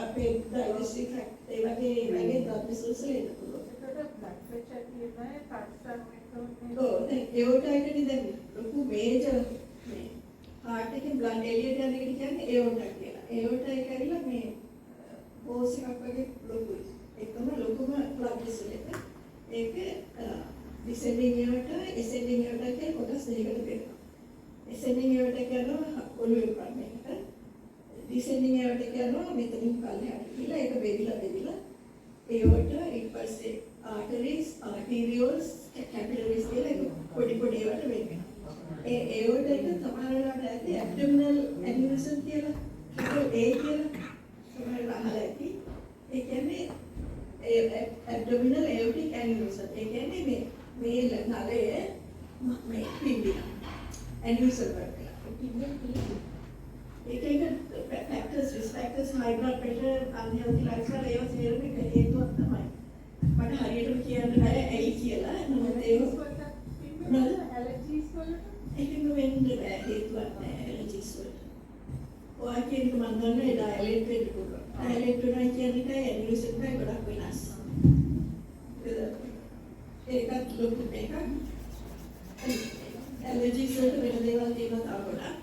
අපේ digestive tract ඒ වගේ blood vessels වල පුළුවන්. blood pressure තියෙනවා පස්සක් ඔව් ඒවට එකනේ දැන් ලොකු මේජර් මේ heart එකේ blood එළියට යන එකට කියන්නේ ඒවට කියලා. ඒවට එක ඇවිල්ලා මේ හෝස් එකක් වගේ ලොකුයි. ඒකම ලොකුම blood vessel එක. ඒක descending aorta ascending aorta කියන කොටස් දෙකකට බෙදෙනවා. ascending aorta කියනවා ඔළුවේ ප්‍රාණ එකට. descending aorta කියනවා මෙතනින් පල්ලෙහාට ගිහලා ඒක බෙදිලා aorta ඊට පස්සේ arteries arterioles capillaries කියලා පොඩි පොඩි ඒවාට වෙන් වෙනවා. ඒ aorta එක සමහර වෙලාවට ඇති abdominal aneurysm කියලා triple A කියලා සමහර වෙලාවට ඇති. ඒ කියන්නේ abdominal aortic aneurysm. ඒ කියන්නේ මේ නලය මේ පිම්බෙනවා. aneurysm වලට. ඒක factors, risk factors, high blood pressure, unhealthy lifestyle ඒවා සියල්ලම හේතුවක් තමයි. මට හරියටම කියන්න බෑ ඇයි කියලා. නමුත් ඒක allergies වලට ඒකම වෙන්න බෑ හේතුවක් නෑ allergies වලට. ඔය කියන එක මම දන්නවා dilate වෙන්න පුළුවන්. dilate වෙනවා කියන එකයි aneurysm එකයි ගොඩක් වෙනස්. ඒකත් ලොකු එකක්. ඇලර්ජිස් වලට වෙන දේවල් තියෙනවා තාවලා.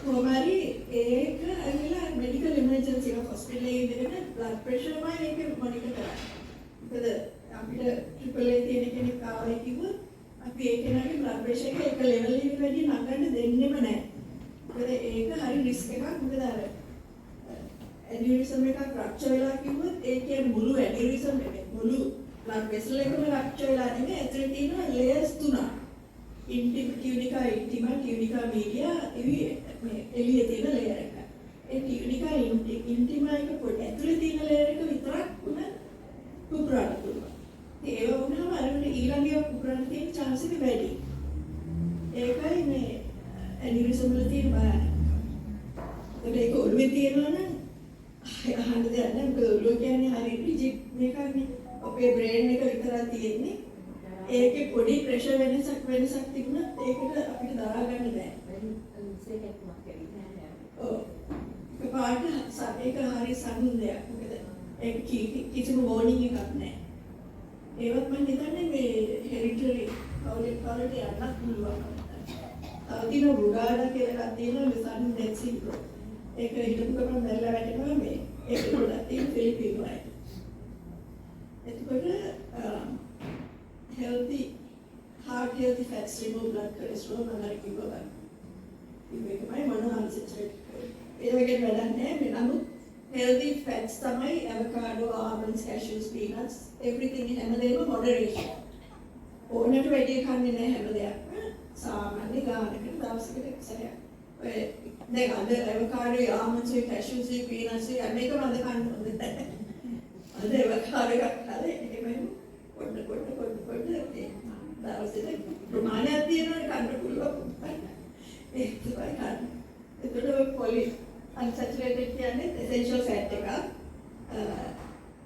කොහොම හරි ඒක ඇවිල්ලා මෙඩිකල් එමර්ජන්සි එක හොස්පිටල් එකේ ඉඳගෙන බ්ලඩ් ප්‍රෙෂර් මම ඒක මොනිටර් කරා. මොකද අපිට AAA තියෙන කෙනෙක් ආවයි කිව්වොත් අපි ඒ කෙනාගේ බ්ලඩ් ප්‍රෙෂර් එක එක ලෙවල් එකකට වැඩි නගන්න දෙන්නෙම නැහැ. මොකද ඒක හරි රිස්ක් එකක්. මොකද අර ඇනියුරිසම් එකක් රප්චර් වෙලා කිව්වොත් ඒ කියන්නේ මුළු ඇනියුරිසම් එකේ මුළු බ්ලඩ් වෙසල් එකම රප්චර් වෙලා නෙමෙයි ඇතුලේ තියෙන ලේයර්ස් 3ක්. ट्यूनिका इंटिमा ट्यूनिका मीडिया මේ එළියේ තියෙන ලේයර් එක. ඒ ट्यूनिका इंटिमा එක පොඩි ඇතුලේ තියෙන ලේයර් එක විතරක් උන පුපුරන්න පුළුවන්. ඒක වුණාම අරගෙන ඊළඟේ පුපුරන්න තියෙන chance එක වැඩි. ඒකයි මේ ඇනියුරිසම් වල තියෙන බාරක. ඒක ඔළුවේ තියෙනවා නම් අහන්න දෙයක් නැහැ. මොකද ඔළුව කියන්නේ හරි රිජිඩ් මේකනේ. අපේ බ්‍රේන් එක විතරක් තියෙන්නේ. ඒකේ පොඩි ප්‍රෙෂර් වෙනසක් තිබුණත් ඒකට අපිට දරා ගන්න බෑ. ඔව්. ඒකට ඒක හරි සම්මුද දෙයක්. මොකද ඒක කිසිම වෝනින් එකක් නැහැ. ඒවත් මම හිතන්නේ මේ හෙරිඩිටරි කවුලට් යන්නත් පුළුවන්. තව රුගාඩා කියලා එකක් තියෙනවා විසන් ඩෙත් සින්ඩ්‍රෝම්. ඒක හිතපු ගමන් මැරලා වැටෙනවා මේ. ඒක පොඩක් තියෙන ෆිලිපින් වල. එතකොට healthy fats remove blood cholesterol මම කිව්වා. මේකමයි මොනවා අන්සෙචරේට් කරේ. ඒකෙන් වැඩක් නැහැ. මේ නමුත් healthy fats තමයි avocado, almonds, cashews, peanuts, everything in හැමදේම moderation. ඕනට වැඩි කන්නේ නැහැ හැම දෙයක්ම. සාමාන්‍ය ගානකට දවසකට එක සැරයක්. ඔය දැන් අද avocado, almonds, cashews, peanuts මේකම අද කන්න හොඳ නැහැ. අද avocado එකක් ખાලා ඒකෙම පොඩ දවසට ප්‍රමාණයක් තියෙනවා කන්න පුළුවන්. ඒක තමයි කන්න. ඒකට පොලි unsaturated කියන්නේ essential fat එක.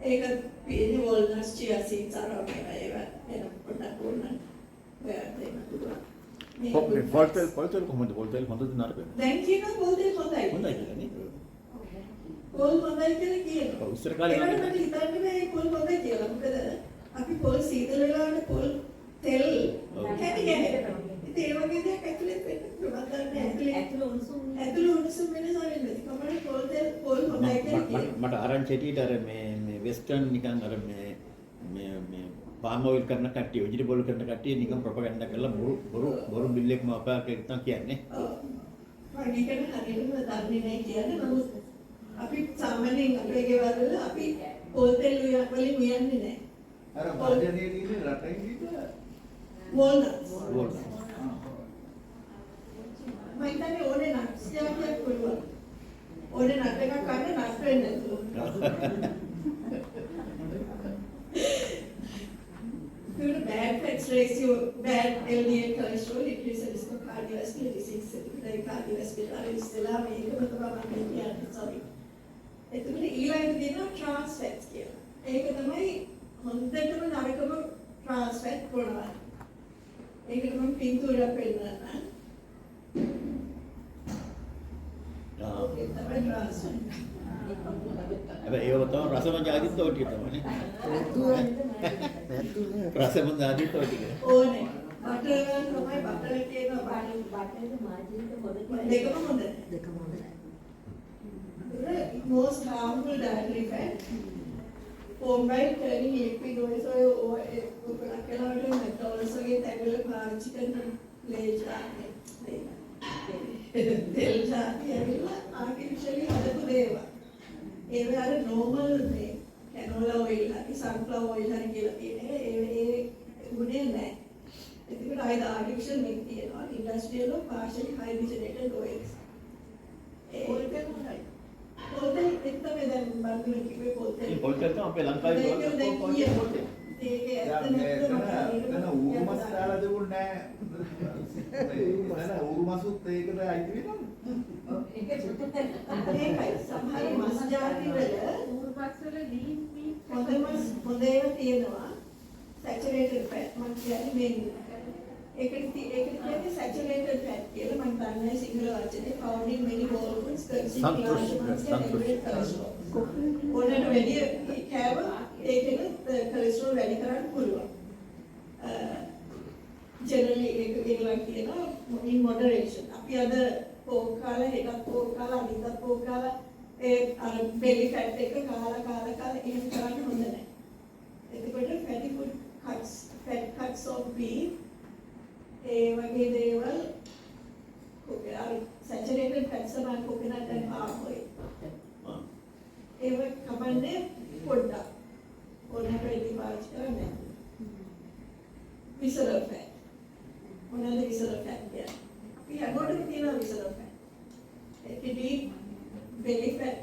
ඒක පිළි walnuts, chia seeds ආරෝග්‍ය ඒවා එන පොඩක් ඕනනම් ඔයාලට දෙන්න පුළුවන්. පොල්තෙල් කොහොමද පොල්තෙල් හොඳද නරකද? දැන් කියනවා පොල්තෙල් හොඳයි. හොඳයි කියලා නේ. පොල් හොඳයි කියලා කියනවා. ඔව් ඉස්සර කාලේ ඒකට මට හිතන්නේ මේ පොල් හොඳයි කියලා. මොකද අපි පොල් සීතල වෙලාවට පොල් තෙල් කැටි ගහනවා. ඉතින් ඒ වගේ දෙයක් ඇතුලේ වෙන්න පුළුවන්. ඇතුලේ උණුසුම් වෙනස වෙන්නේ. කොහොමද පොල් හොඳයි කියලා මට ආරංචි හිටියට අර මේ වෙස්ටර්න් නිකන් අර මේ පාම් ඔයිල් කරන කට්ටිය වෙජිටබල් කරන කට්ටිය නිකන් ප්‍රොපගන්ඩා කරලා බොරු බිල් එකම අපහාරයක් නැත්නම් කියන්නේ. ඔව්. මම කියන හරියටම දන්නේ නැහැ කියන්නේ. නමුත් අපි සාමාන්‍යයෙන් අපේ ගෙවල් වල අපි පොල් තෙල් වලින් උයන්නේ නැහැ. අර භාජනයේ තියෙන රටයින් විතර walnuts. මම හිතන්නේ ඕනේ nuts එකක් පුළුවන්. ඕනේ nut එකක් ගන්න nut වෙන්න නැතුව. Good bad fats ratio, bad LDL cholesterol, increase risk of cardiovascular disease. Like cardiovascular ඉස්සෙල්ලා මේකම තමයි මම කියන්නේ. sorry. එතකොට ඊළඟට දෙනවා trans fats කියලා. ඒක තමයි හොඳටම නරකම trans fat ප්‍රමාණය. ඒකට මම පින්තූරයක් පෙන්නන්නම්. ඒක තමයි trans fat. හැබැයි ඒව තමයි රසම ජාතිත් ඔය ටික තමයි නේ. රසම ජාතිත් ඔය ටික. ඕනේ. බටර් තමයි බටර් තියෙනවා බටර් මාර්ජින් හොඳ දෙකම හොඳයි. දෙකම හොඳයි. Most harmful dietary fat formed by turning liquid oils or McDonald's වගේ තැන්වල පාවිච්චි කරන තෙල් ජාති ඇවිල්ලා artificially හදපු දේවල්. ඒවා අර normal මේ canola oil හරි sunflower oil හරි කියලා තියෙන ඒ ගුණේ නැහැ. ඒකට ආයෙත් artificial මේක තියෙනවා industrial or partially hydrogenated oils. ඒක හොඳයි. පොල්තෙල් එක තමයි දැන් බංගලෝර කිව්වේ පොල්තෙල්. මේ පොල්තෙල් තමයි අපේ ලංකාවේ ඒක පොල්තෙල්. ඒක දැන් ඌරුමස් දාලා දෙන්නේ නැහැ. ඌරුමසුත් ඒකට අයිති වෙනවද? ඒකයි සමහර මස් ජාති වල හොඳ ඒවා තියෙනවා. saturated fat මම කියන්නේ මේක. ඒකට කියන්නේ saturated fat කියලා මම දන්නේ සිංහල වචනේ found in many whole foods consisting large amounts of elevated cholesterol. ඕනට වැඩි කෑව ඒකෙන cholesterol වැඩි කරන්න පුළුවන්. කියලා කියනවා in moderation. අපි අද කෝක් කාලා හෙටත් කෝක් කාලා අනිද්දාත් කෝක් කාලා ඒ අර belly fat එක කාලා එහෙම කරන්න හොඳ නැහැ. එතකොට fatty food cuts, fat cuts of beef ඒ වගේ දේවල් saturated fats are coconut and palm oil. ඒක කමන්නේ පොඩ්ඩක්. ඕනට වැඩි පාවිච්චි කරන්නේ. visceral fat. මොනවාද visceral fat කියන්නේ? අපි හැමෝටම තියෙන visceral fat. ඒකෙදි belly fat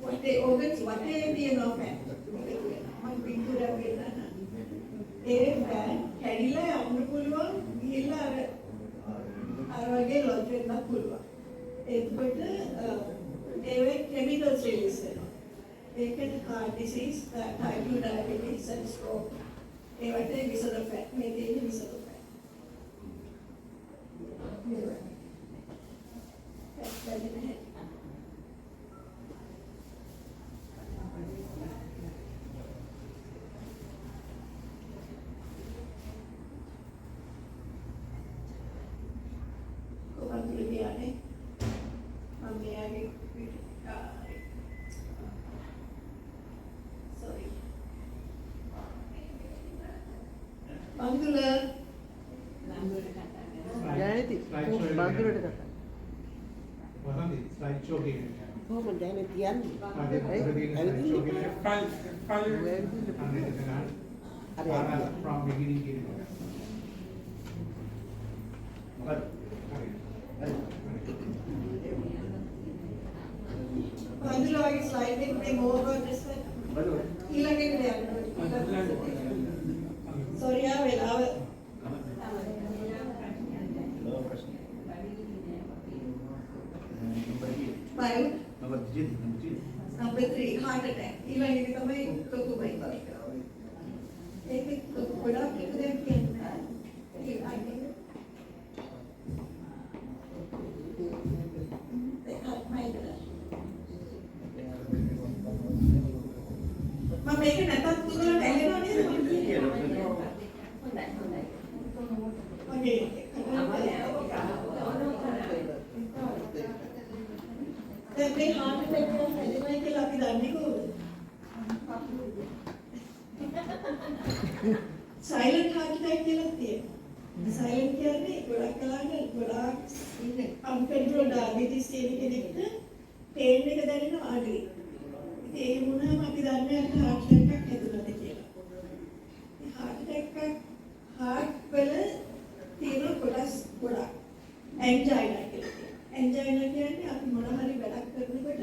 වටේ organs වටේ තියෙන fat. මම පිටුරක් වෙනවා. ඒ fat කැඩිලා යන්න පුළුවන් ගිහිල්ලා අර වගේ ලොජ් වෙන්නත් පුළුවන්. ඒකට ඒවේ chemicals release වෙනවා. ඒකෙන් heart disease, type 2 diabetes and stroke. ඒවට visceral fat මේ තියෙන visceral fat. fat බැඳෙන හැටි. කොහොමද කියන්නේ? මම මෙයාගේ sorry. බන්දුල ජයනති බන්දුලට කතා. වහන්නේ ස්ලයිඩ් ෂෝ එකේ. කොහොමද ජයනති කියන්නේ? from beginning to මොකද? බන්දුල වගේ ස්ලයිඩ් එක මේ මොකක්ද ඉස්සර ඊළඟට යන්න. sorry ආ වෙලාව five Number 3. number 3 heart attack. ඊළඟට තමයි ලොකු බයි. ඒක ගොඩක් දෙයක් කියන්නේ. මම මේක නැතත් තුනට ඇහෙනව නේද? ඔකේ. දැන් මේ heart attack එක හැදෙනවා කියලා අපි දන්නේ කොහොමද? silent heart attack කියලා තියෙනවා. silent කියන්නේ ගොඩක් කලාට ඉන්නේ uncontrolled diabetes තියෙන කෙනෙක්ට pain එක දැනෙනවා අඩුයි. ඉතින් ඒ වුණාම අපි දන්නේ heart attack එකක් හැදුණාද කියලා. heart attack එක heart වල තියෙන කොටස් ගොඩක් angina කියලා කියනවා. angina කියන්නේ අපි මොන හරි වැඩක් කරනකොට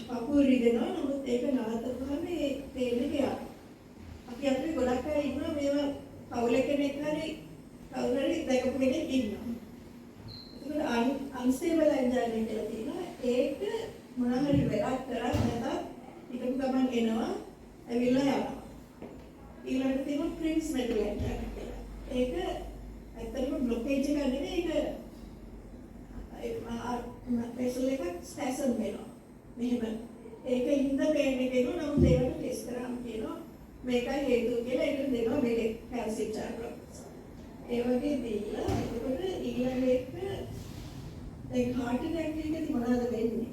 පපුව රිදෙනවා. නමුත් ඒක නවත්තපුවාම ඒ pain එක යනවා. අපි අතේ ගොඩක් අය ඉන්නවා මේවා පවුල කෙනෙක් හරි කවුරු හරි දැකපු කෙනෙක් ඉන්නවා. ඒකට unstable angina කියලා තියෙනවා. ඒක මොන හරි වැඩක් කරා නැත්නම් හිතපු ගමන් එනවා ඇවිල්ලා යනවා. ඊළඟට තියෙනවා Prince metal angina කියලා. ඒක ඇත්තටම blockage එක නෙවෙයි ඒක vessel එක spasm වෙනවා. මෙහෙම ඒක ඉඳ pain එක එනවා. නමුත් ඒකට ටෙස්ට් කරාම කියනවා මේකයි හේතුව කියලා. ඒක දෙනවා මේක calcium channel. ඒ වගේ දීලා එතකොට ඊළඟ එක දැන් heart attack එකේදී මොනවද වෙන්නේ?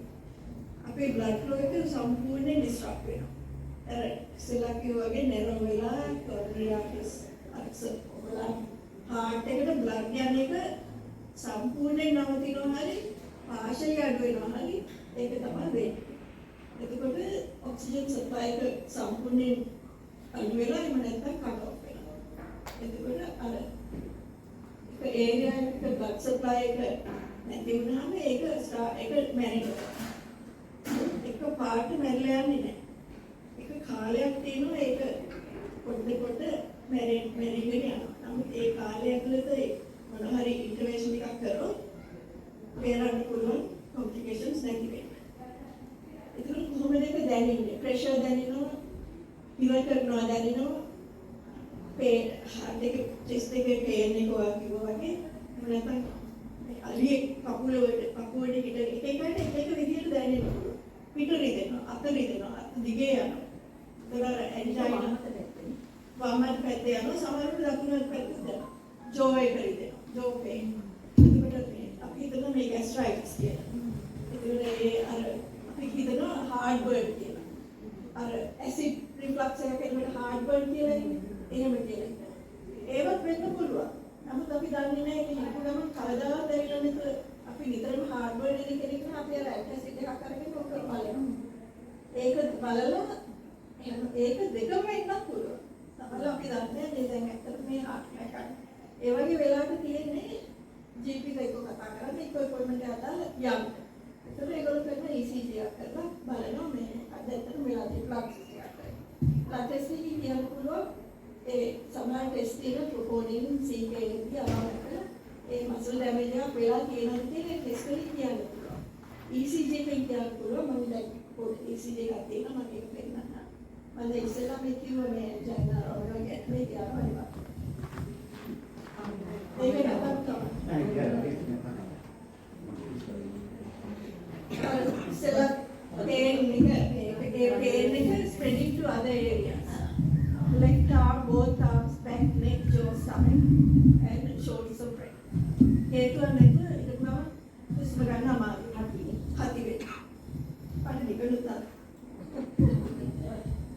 අපේ blood flow එක සම්පූර්ණයෙන් disrupt වෙනවා. අර ඉස්සෙල්ලා කිව්වා වගේ narrow වෙලා coronary arteries අක්සර් වල heart එකට blood යන එක සම්පූර්ණයෙන් නවතිනවා හරි partially අඩු වෙනවා හරි ඒක තමයි වෙන්නේ. එතකොට oxygen supply එක සම්පූර්ණයෙන් අඩු වෙලා එහෙම නැත්නම් cut off වෙනවා. එතකොට අර area එක blood supply එක නැති වුණාම ඒක මැරෙනවා. එක පාට මැරිලා යන්නේ නැහැ. එක කාලයක් තියෙනවා ඒක පොඩ මැරිගෙන යනවා. නමුත් ඒ කාලය ඇතුළත මොන හරි ඉන්ටර්වෙන්ෂන් එකක් කරොත් බේරන්න පුළුවන් complications නැති වෙනවා. ඒක කොහොමද ඒක දැනෙන්නේ? pressure දැනෙනවා, ඉවර කරනවා දැනෙනවා, heart එක chest එකේ pain එක වගේ නැත්නම් අලියේ කකුලේ හිට එක විදිහට දැනෙනවා. පිට රිදෙනවා, අත රිදෙනවා, අත දිගේ යනවා. ඒතර ඇන්ජයිනා වම් පැත්තේ යනවා, සමහරවිට දකුණු පැත්තේ යනවා. ජෝ එක රිදෙනවා. ජෝ පේන්. එතකොට මේ අපි හිතනවා මේ ગેස්ට්‍රයිටිස් කියලා. එතකොට ඒ අර අපි හිතනවා හાર્ඩ් බර්න් කියලා. අර ඇසිඩ් රිෆ්ලක්ස් එකක් එනකොට හાર્ඩ් බර්න් කියලා ඉන්නේ. එහෙම කියලා. ඒවත් වෙන්න පුළුවන්. නමුත් අපි දන්නේ නැහැ ඒක හිතපු ගමන් කවදාවත් ඇවිල්ලා නැතුව අපි නිතරම හાર્ඩ් බර්න් වෙන කෙනෙක් නම් අපි අර ඇසිඩ් එකක් අරගෙන ඔක බලනවා. ඒක බලලා ඒක දෙකම වෙන්නත් පුළුවන්. සමහරවිට අපි දන්නේ නැහැ දැන් ඇත්තට මේ හાર્ට් එකක්. ඒ වගේ වෙලාවක තියෙන්නේ GP දෙක කතා කරන්නේ එක අපොයින්ට්මන්ට් එකක් දාලා යන්න. ඒතර ඒගොල්ලෝ කරන ECG එකක් කරලා බලනවා මේ අද ඇත්තට මෙලා තියෙන බ්ලඩ් ටෙස්ට් එකක් කරලා. බ්ලඩ් ටෙස්ට් එකකින් කියන්න පුළුවන් ඒ සමහර ටෙස්ට් තියෙන ප්‍රොපෝනින් CKD අරගෙන ඒ මසල් ඩැමේජ් එකක් වෙලා තියෙනවා කියන ටෙස්ට් එකකින් කියන්න පුළුවන්. ECG එකෙන් කියන්න පුළුවන් මම දැන් පොඩි ECG එකක් තියෙනවා මම ඒක පෙන්නන්න. මම ඉස්සෙල්ලා මේ කිව්ව මේ ජනරල් ඔර්ගන් මේ කියනවා. ඒක නැත්තම් තමයි. ඉස්සෙල්ලා pain එක spreading to other areas. Left arm, both arms, back, neck, jaw, stomach, and shoulders of brain. හේතුව නැත ඒක තමයි හුස්ම ගන්න අමාරු. හති වෙන්න. පාට නිකනුත්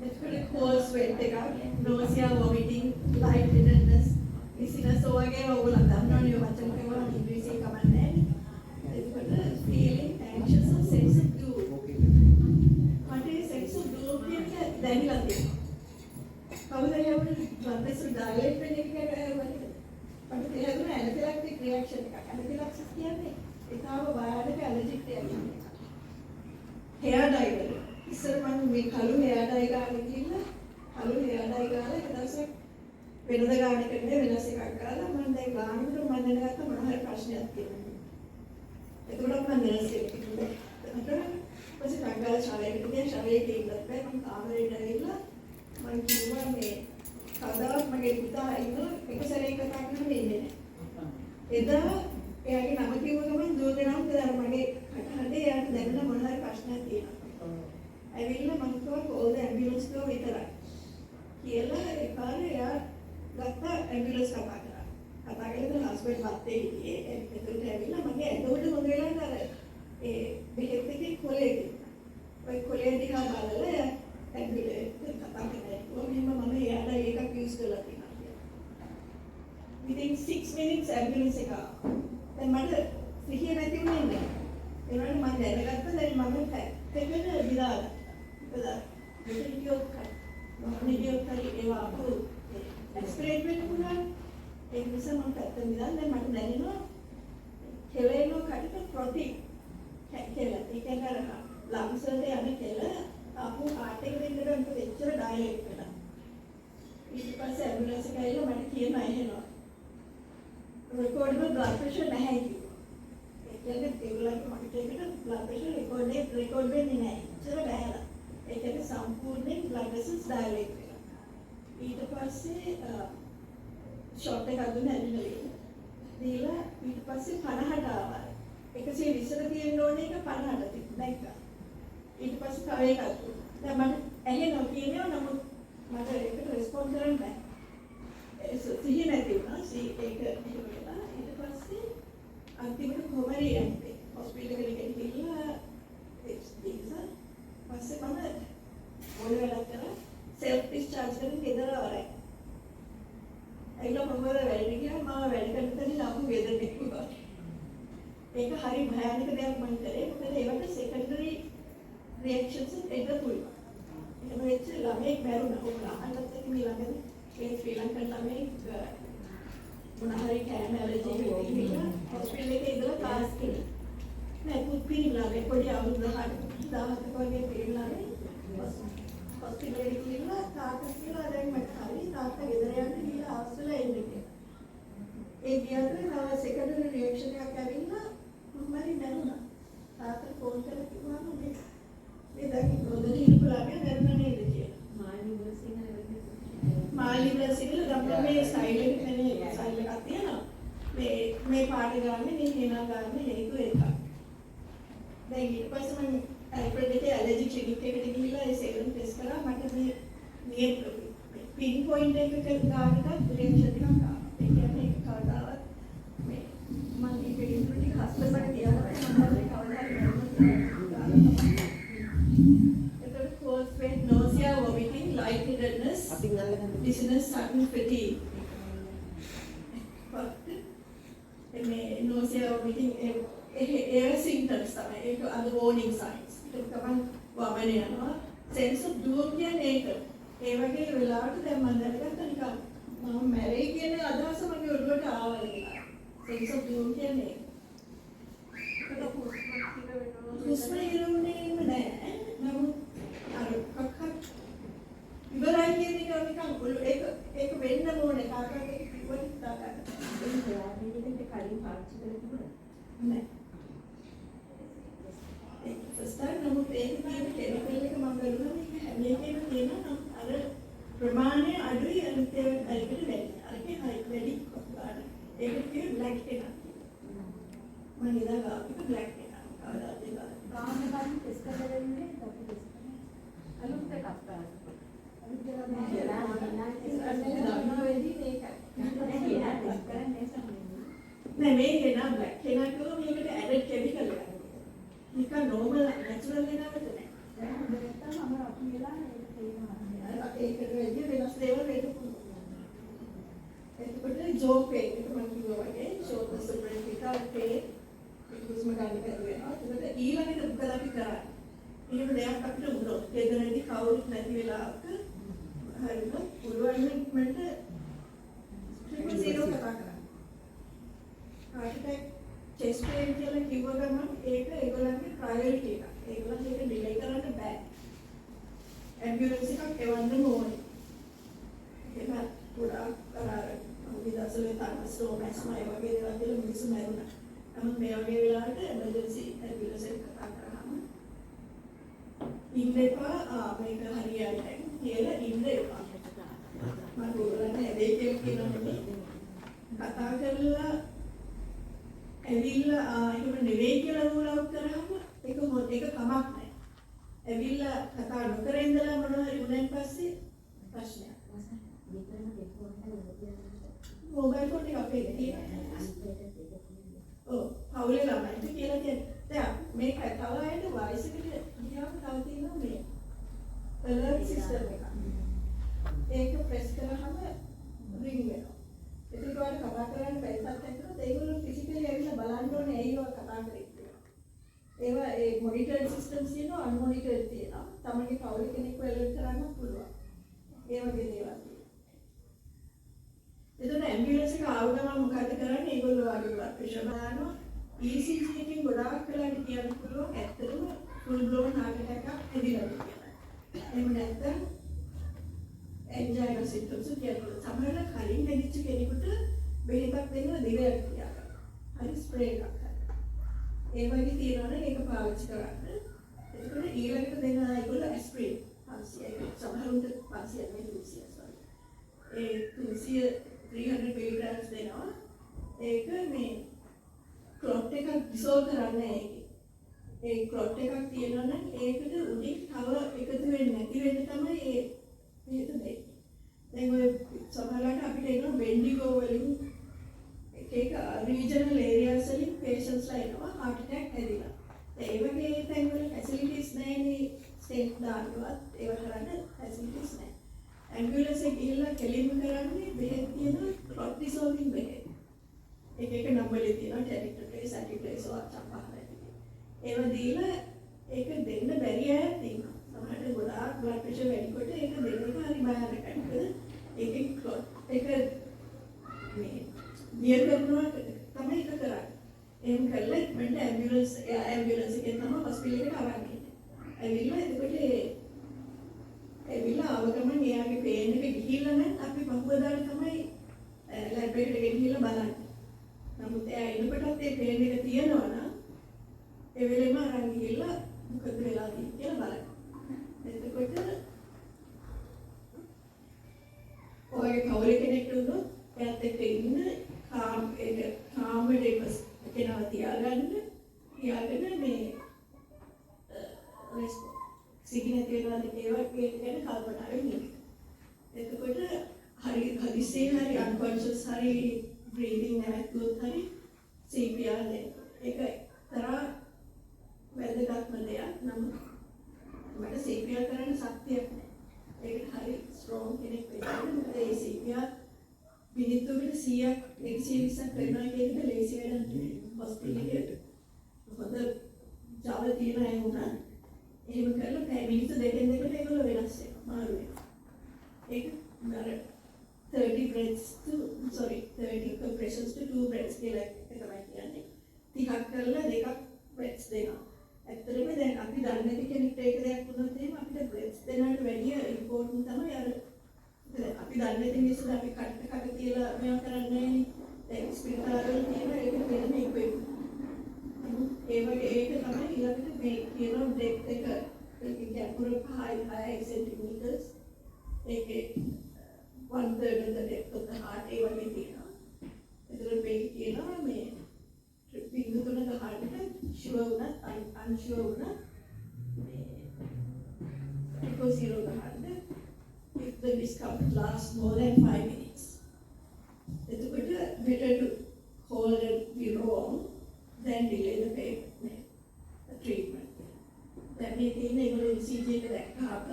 it's pretty cold sweat එකක්, nausea, vomiting, lightheadedness, dizziness වගේ ඔයගොල්ලෝ දන්නවනේ ඔය වචන කියවම ඉංග්‍රීසියෙන් කමන්නේ නැහැ. ඒකට feeling anxious or sense of doom. මට sense of doom කියන්නේ දැනෙලා තියෙනවා. කවුද යවුනේ blood pressure dilate වෙන එක ගැන මට තේරුණා anaphylactic reaction එකක්. anaphylaxis කියන්නේ ඒකව බාහිරට allergic reaction එකක්. hair dye වල ඉස්සර මම මේ කළු hair dye ගන්න ගිහිල්ලා කළු hair dye ගාලා එක දවසක් වෙනද ගන්න එක නෙවෙයි වෙනස් එකක් ගාලා මම දැන් ගානකට මම දැනගත්ත මොන හරි ප්‍රශ්නයක් තියෙනවා. එතකොට මම නර්ස් කෙනෙක් කිව්වා. ඊපස්සේ කංගාල ශාලයකට ගියා ශාලයක ඉන්නත් බෑ මම කාමරේට ඇවිල්ලා මම කිව්වා මේ කවදාවත් මගේ පුතා ඉන්න එක සැරේ කතා කරන්න ඉන්නේ නැහැ. එදා එයාගේ නම කිව්ව ගමන් දෝදෙනාම දැන් මගේ කටහඬේ එයාට දැනෙන මොන හරි ප්‍රශ්නයක් තියෙනවා. ඇවිල්ලා මම කිව්වා කෝල් ද ඇම්බියුලන්ස් එක විතරයි. කියලා ඒ පාරේ එයා ගත්ත ඇම්බියුලන්ස් කතා කරා. කතා කරලා හස්බන්ඩ් මත්තේ ගියේ. එතකොට ඇවිල්ලා මගේ ඇටෝඩ හොඳ වෙලාවට අර ඒ බෙහෙත් එකේ කොලේ තිබුණා. ඔය කොලේ දිහා බලලා ඇම්බියුලන්ස් කතා කරලා කොහොමද මම එයාට ඒකක් යූස් කරලා තියෙනවා කියලා. within 6 minutes ඇම්බියුලන්ස් එක දැන් මට සිහිය නැති වුණේ නැහැ. ඒ වගේම මම දැනගත්තා දැන් මම පැත්තකට විදාලා. මෙතන කියොත් ඒවා අපු එක්ස්පිරේට් වෙන්න පුළුවන්. ඒ නිසා මම පැත්තට විදාලා දැන් මට දැනෙනවා කෙලේනෝ කටට ප්‍රොටීන් කියලා. ඒ කියන්නේ අර ලම්ස් වලට යන කෙල අපු හાર્ට් එක දෙන්නට වෙච්චර ඩයලෙට් වෙනවා. ඊට පස්සේ ඇම්බියුලන්ස් එක ඇවිල්ලා මට කියනවා එහෙනවා. recordable blood pressure නැහැ කිව්වා. ඒ කියන්නේ ඒගොල්ලන්ගේ මොනිටර් එකට blood pressure record වෙන්නේ නැහැ. ඉතල බෑලා. ඒ කියන්නේ සම්පූර්ණයෙන් blood vessels dilate වෙනවා. ඊට පස්සේ shot එකක් දුන්න ඇඩ්‍රිනලින්. දීලා ඊට පස්සේ 50ට ආවා. 120ට තියෙන්න ඕනේ එක 50ට තිබ්බා. ඊට පස්සේ තව එකක් දුන්නා. දැන් මම ඇහෙනවා කියනවා නමුත් මට ඒකට රෙස්පොන්ඩ් කරන්න බෑ. සිහිය නැති වුණා. ඒක වෙලා ඊට පස්සේ අන්තිමට කොමරි යන්නේ හොස්පිටල් එකට ගිහිල්ලා එක්ස්පීරියන්ස් පස්සේ මම මොන වෙලාවකට සෙල්ෆ් ඩිස්චාර්ජ් කරගෙන ගෙදර ආවයි. ඒගොල්ලෝ මොකද වැඩ ගියා මම වැඩ කරන තැන ලබු වේදන කිව්වා. ඒක හරි භයානක දෙයක් මම කරේ. මොකද ඒවට සෙකන්ඩරි රියැක්ෂන්ස් එන්න පුළුවන්. එහෙම වෙච්ච ළමෙක් මැරුණා. අන්නත් එක ළඟදී ඒ ශ්‍රී ලංකන් ළමයි මොන හරි කෑම ඇලර්ජි එකක් තිබිලා හොස්පිටල් එකේ ඉඳලා ක්ලාස් කෙනෙක් නෑ පුත් පිරිලාගේ පොඩි අවුරුදු 17ක වගේ පිරිලාගේ හොස්පිටල් එකේ ඉඳලා තාත්තා කියලා දැන් මට හරි තාත්තා ගෙදර යන්න කියලා ආස්සලා එන්නේ කියලා. ඒ ගියතර තව සෙකන්ඩරි රියැක්ෂන් එකක් ඇවිල්ලා මම්මරි මැරුණා. තාත්තා ෆෝන් කරලා කිව්වා මේ දැන් රොදලි ඉක්ලාගේ මැරුණා නේද කියලා. මාලිවල සිගල ගම්ම මේ ස්ටයිල් එක කියන්නේ ස්ටයිල් එකක් තියෙනවා. මේ පාටි ගන්න මේ හේනා ගන්න හේතු එකක්. දැන් ඊට පස්සේ මම ඇල්ෆ්‍රෙඩ් එකේ ඇලර්ජි ක්ලිනික් එකට ගිහිල්ලා ඒ සෙකන්ඩ් ටෙස්ට් කරා මට මේ පින් පොයින්ට් එකක ගන්නට රියැක්ෂන් එකක් ආවා. ඒ කියන්නේ ඒක කවදාවත් මේ මම මේක ඉන්ට්‍රෝ ටික හස්බන්ඩ්ට තියාගත්තා මම හිතුවේ කවදා හරි එතකොට cause when nausea, vomiting, lightheadedness, අතින් අල්ලගන්න. dizziness, sudden fatigue. මේ nausea, vomiting ඒ symptoms තමයි. ඒක අද warning signs. ඒක තමයි වමන යනවා. sense of doom කියන්නේ ඒක. ඒ වගේ වෙලාවට දැන් මම දැනගත්තා නිකන් මම මැරෙයි කියන අදහස මගේ ඔළුවට ආවා කියලා. sense of doom කියන්නේ ඒක. හුස්ම ඉරුණේම නෑ. නමුත් අර කක්ක ඉවරයි කියන එක නිකන් ඔළුව ඒක වෙන්න ඕනේ කාටවත් ඒක කිව්වොත් දාගන්න. කලින් පාවිච්චි කරලා තිබුණා. නෑ. ඒක first time නමුත් ඒක තියෙන කෙමිකල් එක මම බලුවා මේක හැම එකේම තියෙනවා නම් අර ප්‍රමාණය අඩුයි අනිත් ඒවාට වැඩි. අරකේ හයි වැඩි කොහොමද? ඒකට කියන බ්ලැක් එක. මම ඉඳලා ඒක බ්ලැක් එක. කවදාද ඒක? ගාන බලන් ටෙස්ට් කරලා දෙන්නේ අපි ටෙස්ට් කරනවා. අලුත් එකක් පාවිච්චි අලුත් එකක් නෑ මේක නා බ්ලැක් කෙනා කිව්වා මේකට ඇඩඩ් කෙමිකල් එකක්. නිකන් නෝමල් නැචරල් එකකට නෑ. නැත්තම් අම අපි වෙලා ඒක තේරෙනවා. ඒකට වැඩි වෙනස් දේවල් වෙන්න පුළුවන්. එතකොට ජෝ පේන් එක මම කිව්වා වගේ ෂෝල්ඩර් සුපරෆිකල් පේන් හුස්ම ගන්න බැරි වෙනවා. එතකොට ඊළඟට මොකද අපි කරන්නේ? එහෙම දෙයක් අපිට වුණොත් ගෙදරදී කවුරුත් නැති වෙලාවක හරිද පුළුවන් ඉක්මනට 0 කතා කරන්න. heart attack chest pain කියලා කිව්ව ගමන් ඒක ඒගොල්ලන්ගේ priority එකක්. ඒගොල්ලන් ඒක delay කරන්න බෑ. ambulance එකක් එවන්න ඕනේ. ඒක ගොඩාක් අර විදසලේ තාමස්ෝ මැස්මයි වගේ දේවල් වල මිනිස්සු මැරුණා. නමුත් මේ වගේ වෙලාවට emergency ambulance එක කතා කරාම ඉන්න එපා මේක හරියටයි කියලා ඉන්න එපා. මම ඔයගොල්ලන්ට හැදේ කියලා කියනවා කතා කරලා ඇවිල්ලා එහෙම නෙවෙයි කියලා රූල් අවුට් කරාම ඒක කමක් නැහැ. ඇවිල්ලා කතා නොකර ඉඳලා මොනවා හරි වුණාන් පස්සේ ප්‍රශ්නයක්. මොබයිල් ෆෝන් එක අපේ තියෙනවා. ඔව් පවුලේ ළමයින්ට කියලා කියන්නේ. දැන් මේක තව අයට වයසකට ගියාම තව තියෙනවා මේ alert system එක. ඒක ප්‍රෙස් කරාම රින් වෙනවා. එතකොට ඔයාලට කතා කරන්න බැරි තත්ත්වයකට ඒගොල්ලෝ ෆිසිකලි ඇවිල්ලා බලන්න ඕනේ ඇයි ඔයා කතා කරේ කියලා. ඒවා ඒ මොනිටර් සිස්ටම්ස් තියෙනවා අන්මොනිටර් තියෙනවා. තමන්ගේ පවුලේ කෙනෙක්ව alert කරන්න පුළුවන්. ඒ වගේ දේවල් තියෙනවා. එතකොට ඇම්බියුලන්ස් එක ආව ගමන් මොකද කරන්නේ? ඒගොල්ලෝ ආගේ බ්ලඩ් ප්‍රෙෂර් බලනවා. ECG එකකින් ගොඩාක් වෙලාට කියන්න පුළුවන් ඇත්තටම ෆුල් බ්ලෝන් heart attack එකක් ඇදිලා කියලා. එහෙම නැත්නම් angina symptoms කියනවා. සමහරවිට කලින් ඇදිච්ච කෙනෙකුට බෙහෙතක් දෙන්න දිවයක් තියාගන්න. හරි ස්ප්‍රේ එකක් ගන්න. ඒ වගේ තියනවනේ ඒක පාවිච්චි කරන්න. එතකොට ඊළඟට දෙන ඒගොල්ලෝ ඇස්ප්‍රින් 500යි. සමහරුන්ට 500 නෙවෙයි 200 ඒ 200 300 milligrams දෙනවා. ඒක මේ ක්ලොට් එකක් ඩිසෝල්ව් කරන්නේ ඒකේ. ඒ ක්ලොට් එකක් තියෙනවා නම් ඒකට උඩින් තව එකතු වෙන්නේ නැති වෙන්න තමයි ඒ බෙහෙත දෙන්නේ. දැන් ඔය සමහරවිට අපිට එනවා වෙන්ඩිගෝ වලින් එක රීජනල් ඒරියාස් වලින් පේෂන්ට්ස්ලා එනවා heart attack හැදිලා. ඒ වගේ තැන්වල ෆැසිලිටිස් නැහැනේ ස්ටේට් දාන්නවත් ඒව කරන්න ෆැසිලිටිස් නැහැ. ඇම්බියුලන්ස් එක ගිහිල්ලා කෙලින්ම කරන්නේ බෙහෙත් තියෙන ක්ලොට් ඩිසෝල්වින් බෙහෙත්. එක නම්බරේ තියෙනවා ටෙරිටොරිස් ඇන්ටිප්ලේස් සම්පූර්ණ. ඒව දීලා ඒක දෙන්න බැරි අය තියෙනවා. සමහරවිට ගොඩාක් බ්ලඩ් ප්‍රෙෂර් වැඩි කොට ඒක දෙන්න එක හරි භයානකයි. මොකද ඒකේ ක්ලොට් එක මේ නියර් කරනවා තමයි ඒක කරන්නේ. එහෙම කළා ඉක්මනට ඇම්බියුලන්ස් එකෙන් තමයි හොස්පිටල් එකට අරන් ගියේ. ඇවිල්ලා එතකොට ඇවිල්ලා ආව ගමන් එයාගේ පේන් එක ගිහිල්ලා නම් අපි පහුවදාට තමයි ලැබ් එකට ගෙනිහිල්ලා බලන්නේ. නමුත් එයා එනකොටත් ඒ පේන් එක තියෙනවා නම් ඒ වෙලෙම අරන් ගිහිල්ලා මොකද වෙලා තියෙන්නේ කියලා බලන්න. එතකොට ඔය කවුරු කෙනෙක් වුණොත් එයාත් එක්ක ඉන්න කාම ඩේපස් කෙනා තියාගෙන මේ සිගිනත් වෙනවාද ඒවා ගැන කල්පනා වෙන්න. එතකොට හරි අදිස්සියෙන් හරි unconscious හරි breathing නැතුවත් හරි CPR දෙන්න. ඒක තරහා වැදගත්ම දෙයක්. නමුත් මට CPR කරන්න ශක්තියක් නැහැ. ඒකට හරි ස්ට්‍රෝං කෙනෙක් වෙන්න. මොකද ඒ CPR මිනිත්තුකට 100ක් 120ක් කරනවා කියන එක ලේසි වැඩක් නෙවෙයි. හොස්පිටල් එකට හොඳ ජාල තියෙන අය වුණා. එහෙම කරලා පැය මිනිත්තු දෙකෙන් දෙකට ඒගොල්ලෝ වෙනස් වෙනවා. මාරු වෙනවා. ඒක නර 30 breaths to 30 compressions to 2 breaths කියලා එක තමයි කියන්නේ. 30ක් කරලා දෙකක් breaths දෙනවා. ඇත්තටම දැන් අපි දන්නේ නැති කෙනෙක්ට ඒක දෙයක් වුණොත් එහෙම අපිට breaths දෙනාට වැඩිය important තමයි අර අපි දන්නේ නැති නිසා අපි කට තියලා මේවා කරන්නේ නැහැ නේ. දැන් ස්පිරිතාලවල තියෙන ඒක වෙනම equipment. ඒ වගේ ඒක තමයි ඊළඟට මේ කියන depth එක ගැඹුර 5 centimeters ඒකේ 1/3 of the depth of the heart ඒ වගේ තියෙනවා. ඒතර මේක කියනවා මේ බිංදු තුනක heart එක sure වුණත් unsure වුණත් මේ echo zero the heart if the discomfort lasts more than 5 minutes. එතකොට better to hold and be wrong than delay the treatment. දැන් මේ තියෙන ඒගොල්ලෝ ECG එක දැක්කහම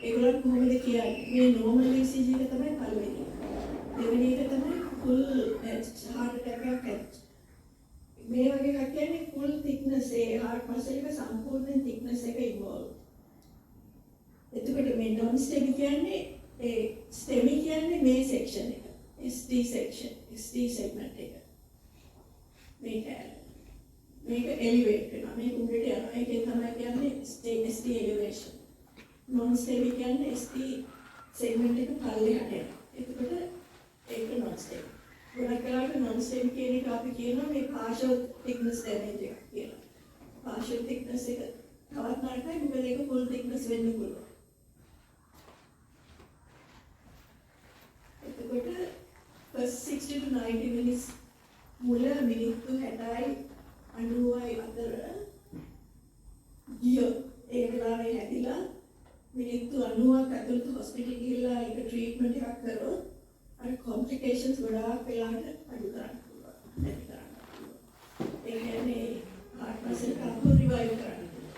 ඒගොල්ලෝ කොහොමද කියන්නේ මේ normal ECG එක තමයි පළවෙනි. දෙවෙනි එක තමයි full heart attack එකක්. මේ වගේ එකක් කියන්නේ full thickness ඒ heart muscle එක සම්පූර්ණ thickness එක involved. එතකොට මේ non STEMI කියන්නේ ඒ STEMI කියන්නේ මේ section එක. ST section, ST segment එක. මේක elevate වෙනවා. මේක උඩට යනවා. ඒකේ තමයි කියන්නේ ST elevation. non STEMI කියන්නේ ST segment එක පල්ලෙහාට යනවා. එතකොට ඒක non STEMI. ගොඩක් වෙලාවට non STEMI කියන එක අපි කියනවා මේ partial thickness damage එකක් කියලා. partial thickness එක තවත් නරකයි. මොකද ඒක full thickness වෙන්න පුළුවන්. එතකොට first 60 to 90 minutes මුල මිනිත්තු 60යි 90යි අතර ගියොත් ඒ වෙලාවේ හැදිලා මිනිත්තු 90ක් ඇතුළත හොස්පිටල් ගිහිල්ලා ඒක ට්‍රීට්මන්ට් එකක් කරොත් අර කොම්ප්ලිකේෂන්ස් ගොඩාක් වෙලාවට අඩු කරන්න පුළුවන්. නැති කරන්න පුළුවන්. ඒ කියන්නේ heart muscle එක අපෝ රිවයිව් කරන්න පුළුවන්.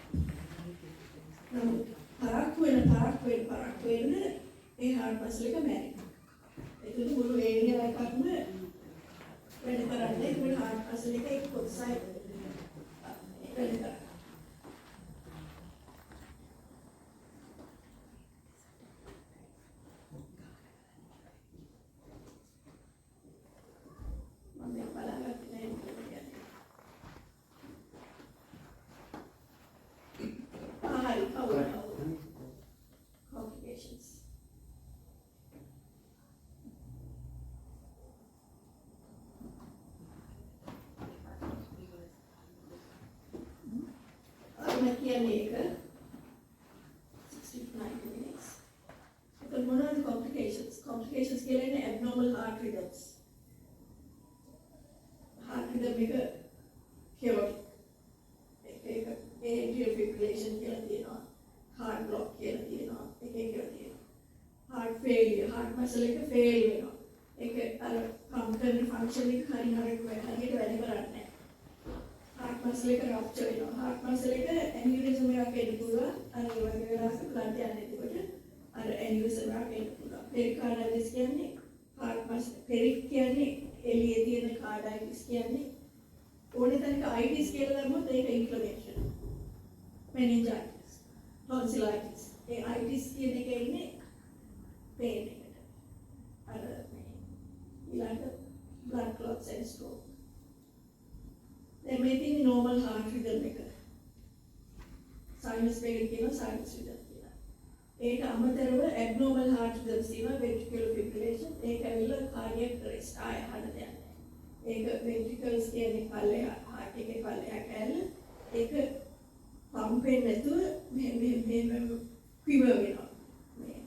නමුත් පරක්කු වෙන ඒ heart muscle එක මැරෙනවා. ඒක මුළු ඒරියා එකක්ම වැඩ කරන්නේ ඒක heart muscle එක එක්ක කොටසයි වැඩ කරන්නේ. Complications. කියන්නේ ඒක 60 to 90 minutes. But what are the complications? Complications කියන්නේ abnormal heart rhythms. Heart rhythm එක chaotic. ඒක atrial fibrillation කියලා තියෙනවා. Heart block කියලා තියෙනවා. ඒක තියෙනවා. Heart failure, heart muscle එක fail වෙනවා. ඒක අර pump කරන function එක හරියට වැඩ කරන්නේ නැහැ. heart muscle එක rupture වෙනවා. heart muscle එක aneurysm එකක් එන්න පුළුවන්. අර ඒ වගේ වෙලාවක blood යන්නේ එතකොට අර aneurysm එකක් එන්න පුළුවන්. pericarditis කියන්නේ heart muscle peric කියන්නේ එළියේ තියෙන carditis කියන්නේ ඕනේ තැනක itis කියලා දැම්මොත් ඒක inflammation. meningitis, tonsillitis. ඒ itis කියන එක ඉන්නේ pain එකට. අර මේ ඊළඟ blood clots and stroke. They may be normal heart rhythm එක. Sinus වේගය කියනවා sinus rhythm කියලා. ඒක අමතරව abnormal heart rhythms තියෙනවා ventricular fibrillation. ඒක ඇවිල්ලා cardiac arrest ආය අහන්න දෙයක් නැහැ. ඒක ventricles කියන්නේ පල්ලෙහා heart එකේ පල්ලෙහා කැල්ල. ඒක pump වෙන්නේ නැතුව මේ quiver වෙනවා. මේ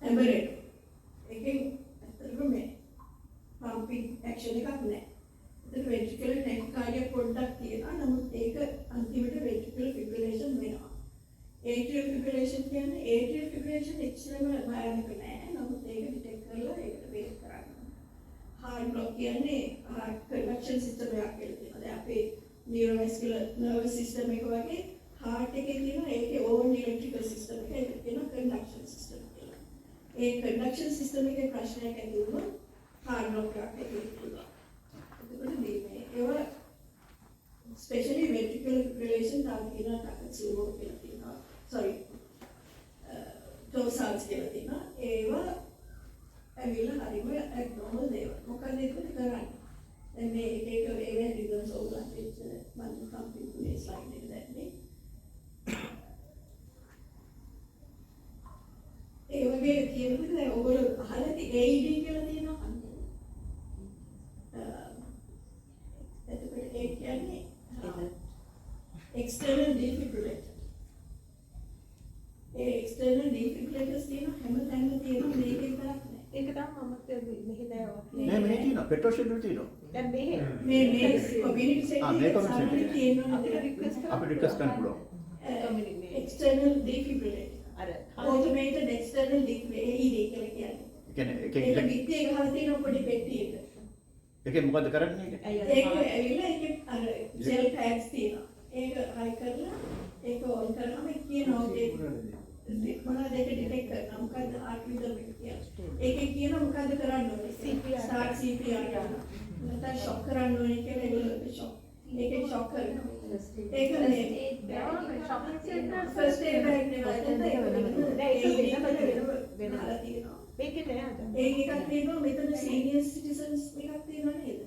හැමරේ. ඒකෙන් ඇත්තටම මේ pumping action එකක් නැහැ. ventricular tachycardia පොඩ්ඩක් තියෙනවා. නමුත් ඒක අන්තිමට ventricular fibrillation වෙනවා. atrial fibrillation කියන්නේ atrial fibrillation එච්චරම භයානක නෑ. නමුත් ඒක ඩිටෙක්ට් කරලා ඒකට වේග කරන්න. කියන්නේ heart conduction system එකක් කියලා තියෙනවා. දැන් අපේ neurovascular nervous system එක වගේ heart එකේ තියෙන ඒකේ own electrical system එක ඒක කියනවා conduction system කියලා. ඒ conduction system එකේ ප්‍රශ්නයක් ඇති වුණොත් heart block එකක් ඇති වෙනවා. ඒකට මේ ඒවා especially ventricular fibrillation තාම කියනවා Takotsubo කියලා තියෙනවා. sorry Torsades කියලා තියෙනවා. ඒවා ඇවිල්ලා හරිම abnormal දේවල්. මොකද ඒක කරන්නේ? දැන් මේ එක ඒවා rhythms ඕගලන්ට මම කම්පියුටරේ ස්ලයිඩ් එක දැක්නේ. ඒ වගේ කියනකොට දැන් ඔයගොල්ලෝ අහලා තියෙ AED කියලා තියෙනවා. එතකොට ඒ කියන්නේ external defibrillator. ඒ external defibrillators තියෙන හැමතැනම තියෙන මේකේ විතරක් නෑ. ඒක තමයි මම මෙහෙ නෑ නෑ මේ තියෙනවා පෙට්‍රෝල් ෂෙඩ් වල තියෙනවා. දැන් මෙහෙ මේ community center මේ එකේ community සාමාන්‍යයෙන් center තියෙනවා අපිට නේද? රික්වෙස්ට් අපිට රික්වෙස්ට් කරන්න පුළුවන්. external defibrillator. අර automated external defibrillator AED කියලා කියන්නේ. ඒ කියන්නේ ඒක පිටියේ ගහලා තියෙන පොඩි පෙට්ටියක. ඒකේ මොකද කරන්නේ ඒක? ඒක ඇවිල්ලා ඒකේ අර gel pads තියෙනවා. ඒක හයි කරලා ඒක on කරාම කියනවා මොනවද ඒක ඩිටෙක්ට් කරනවා මොකද්ද heart rhythm එක කියන්නේ. ඒකේ කියනවා මොකද්ද කරන්න ඕනේ. start CPR කරනවා. නැත්නම් shock කරන්න ඕනේ කියලා ඒගොල්ලෝ shock. ඒකෙන් shock කරනවා. ඒක නේ first aid bag නේ මේකේ නෑ අද. ඒක එකක් තියෙනවා මෙතන senior citizens එකක් තියෙනවා නේද?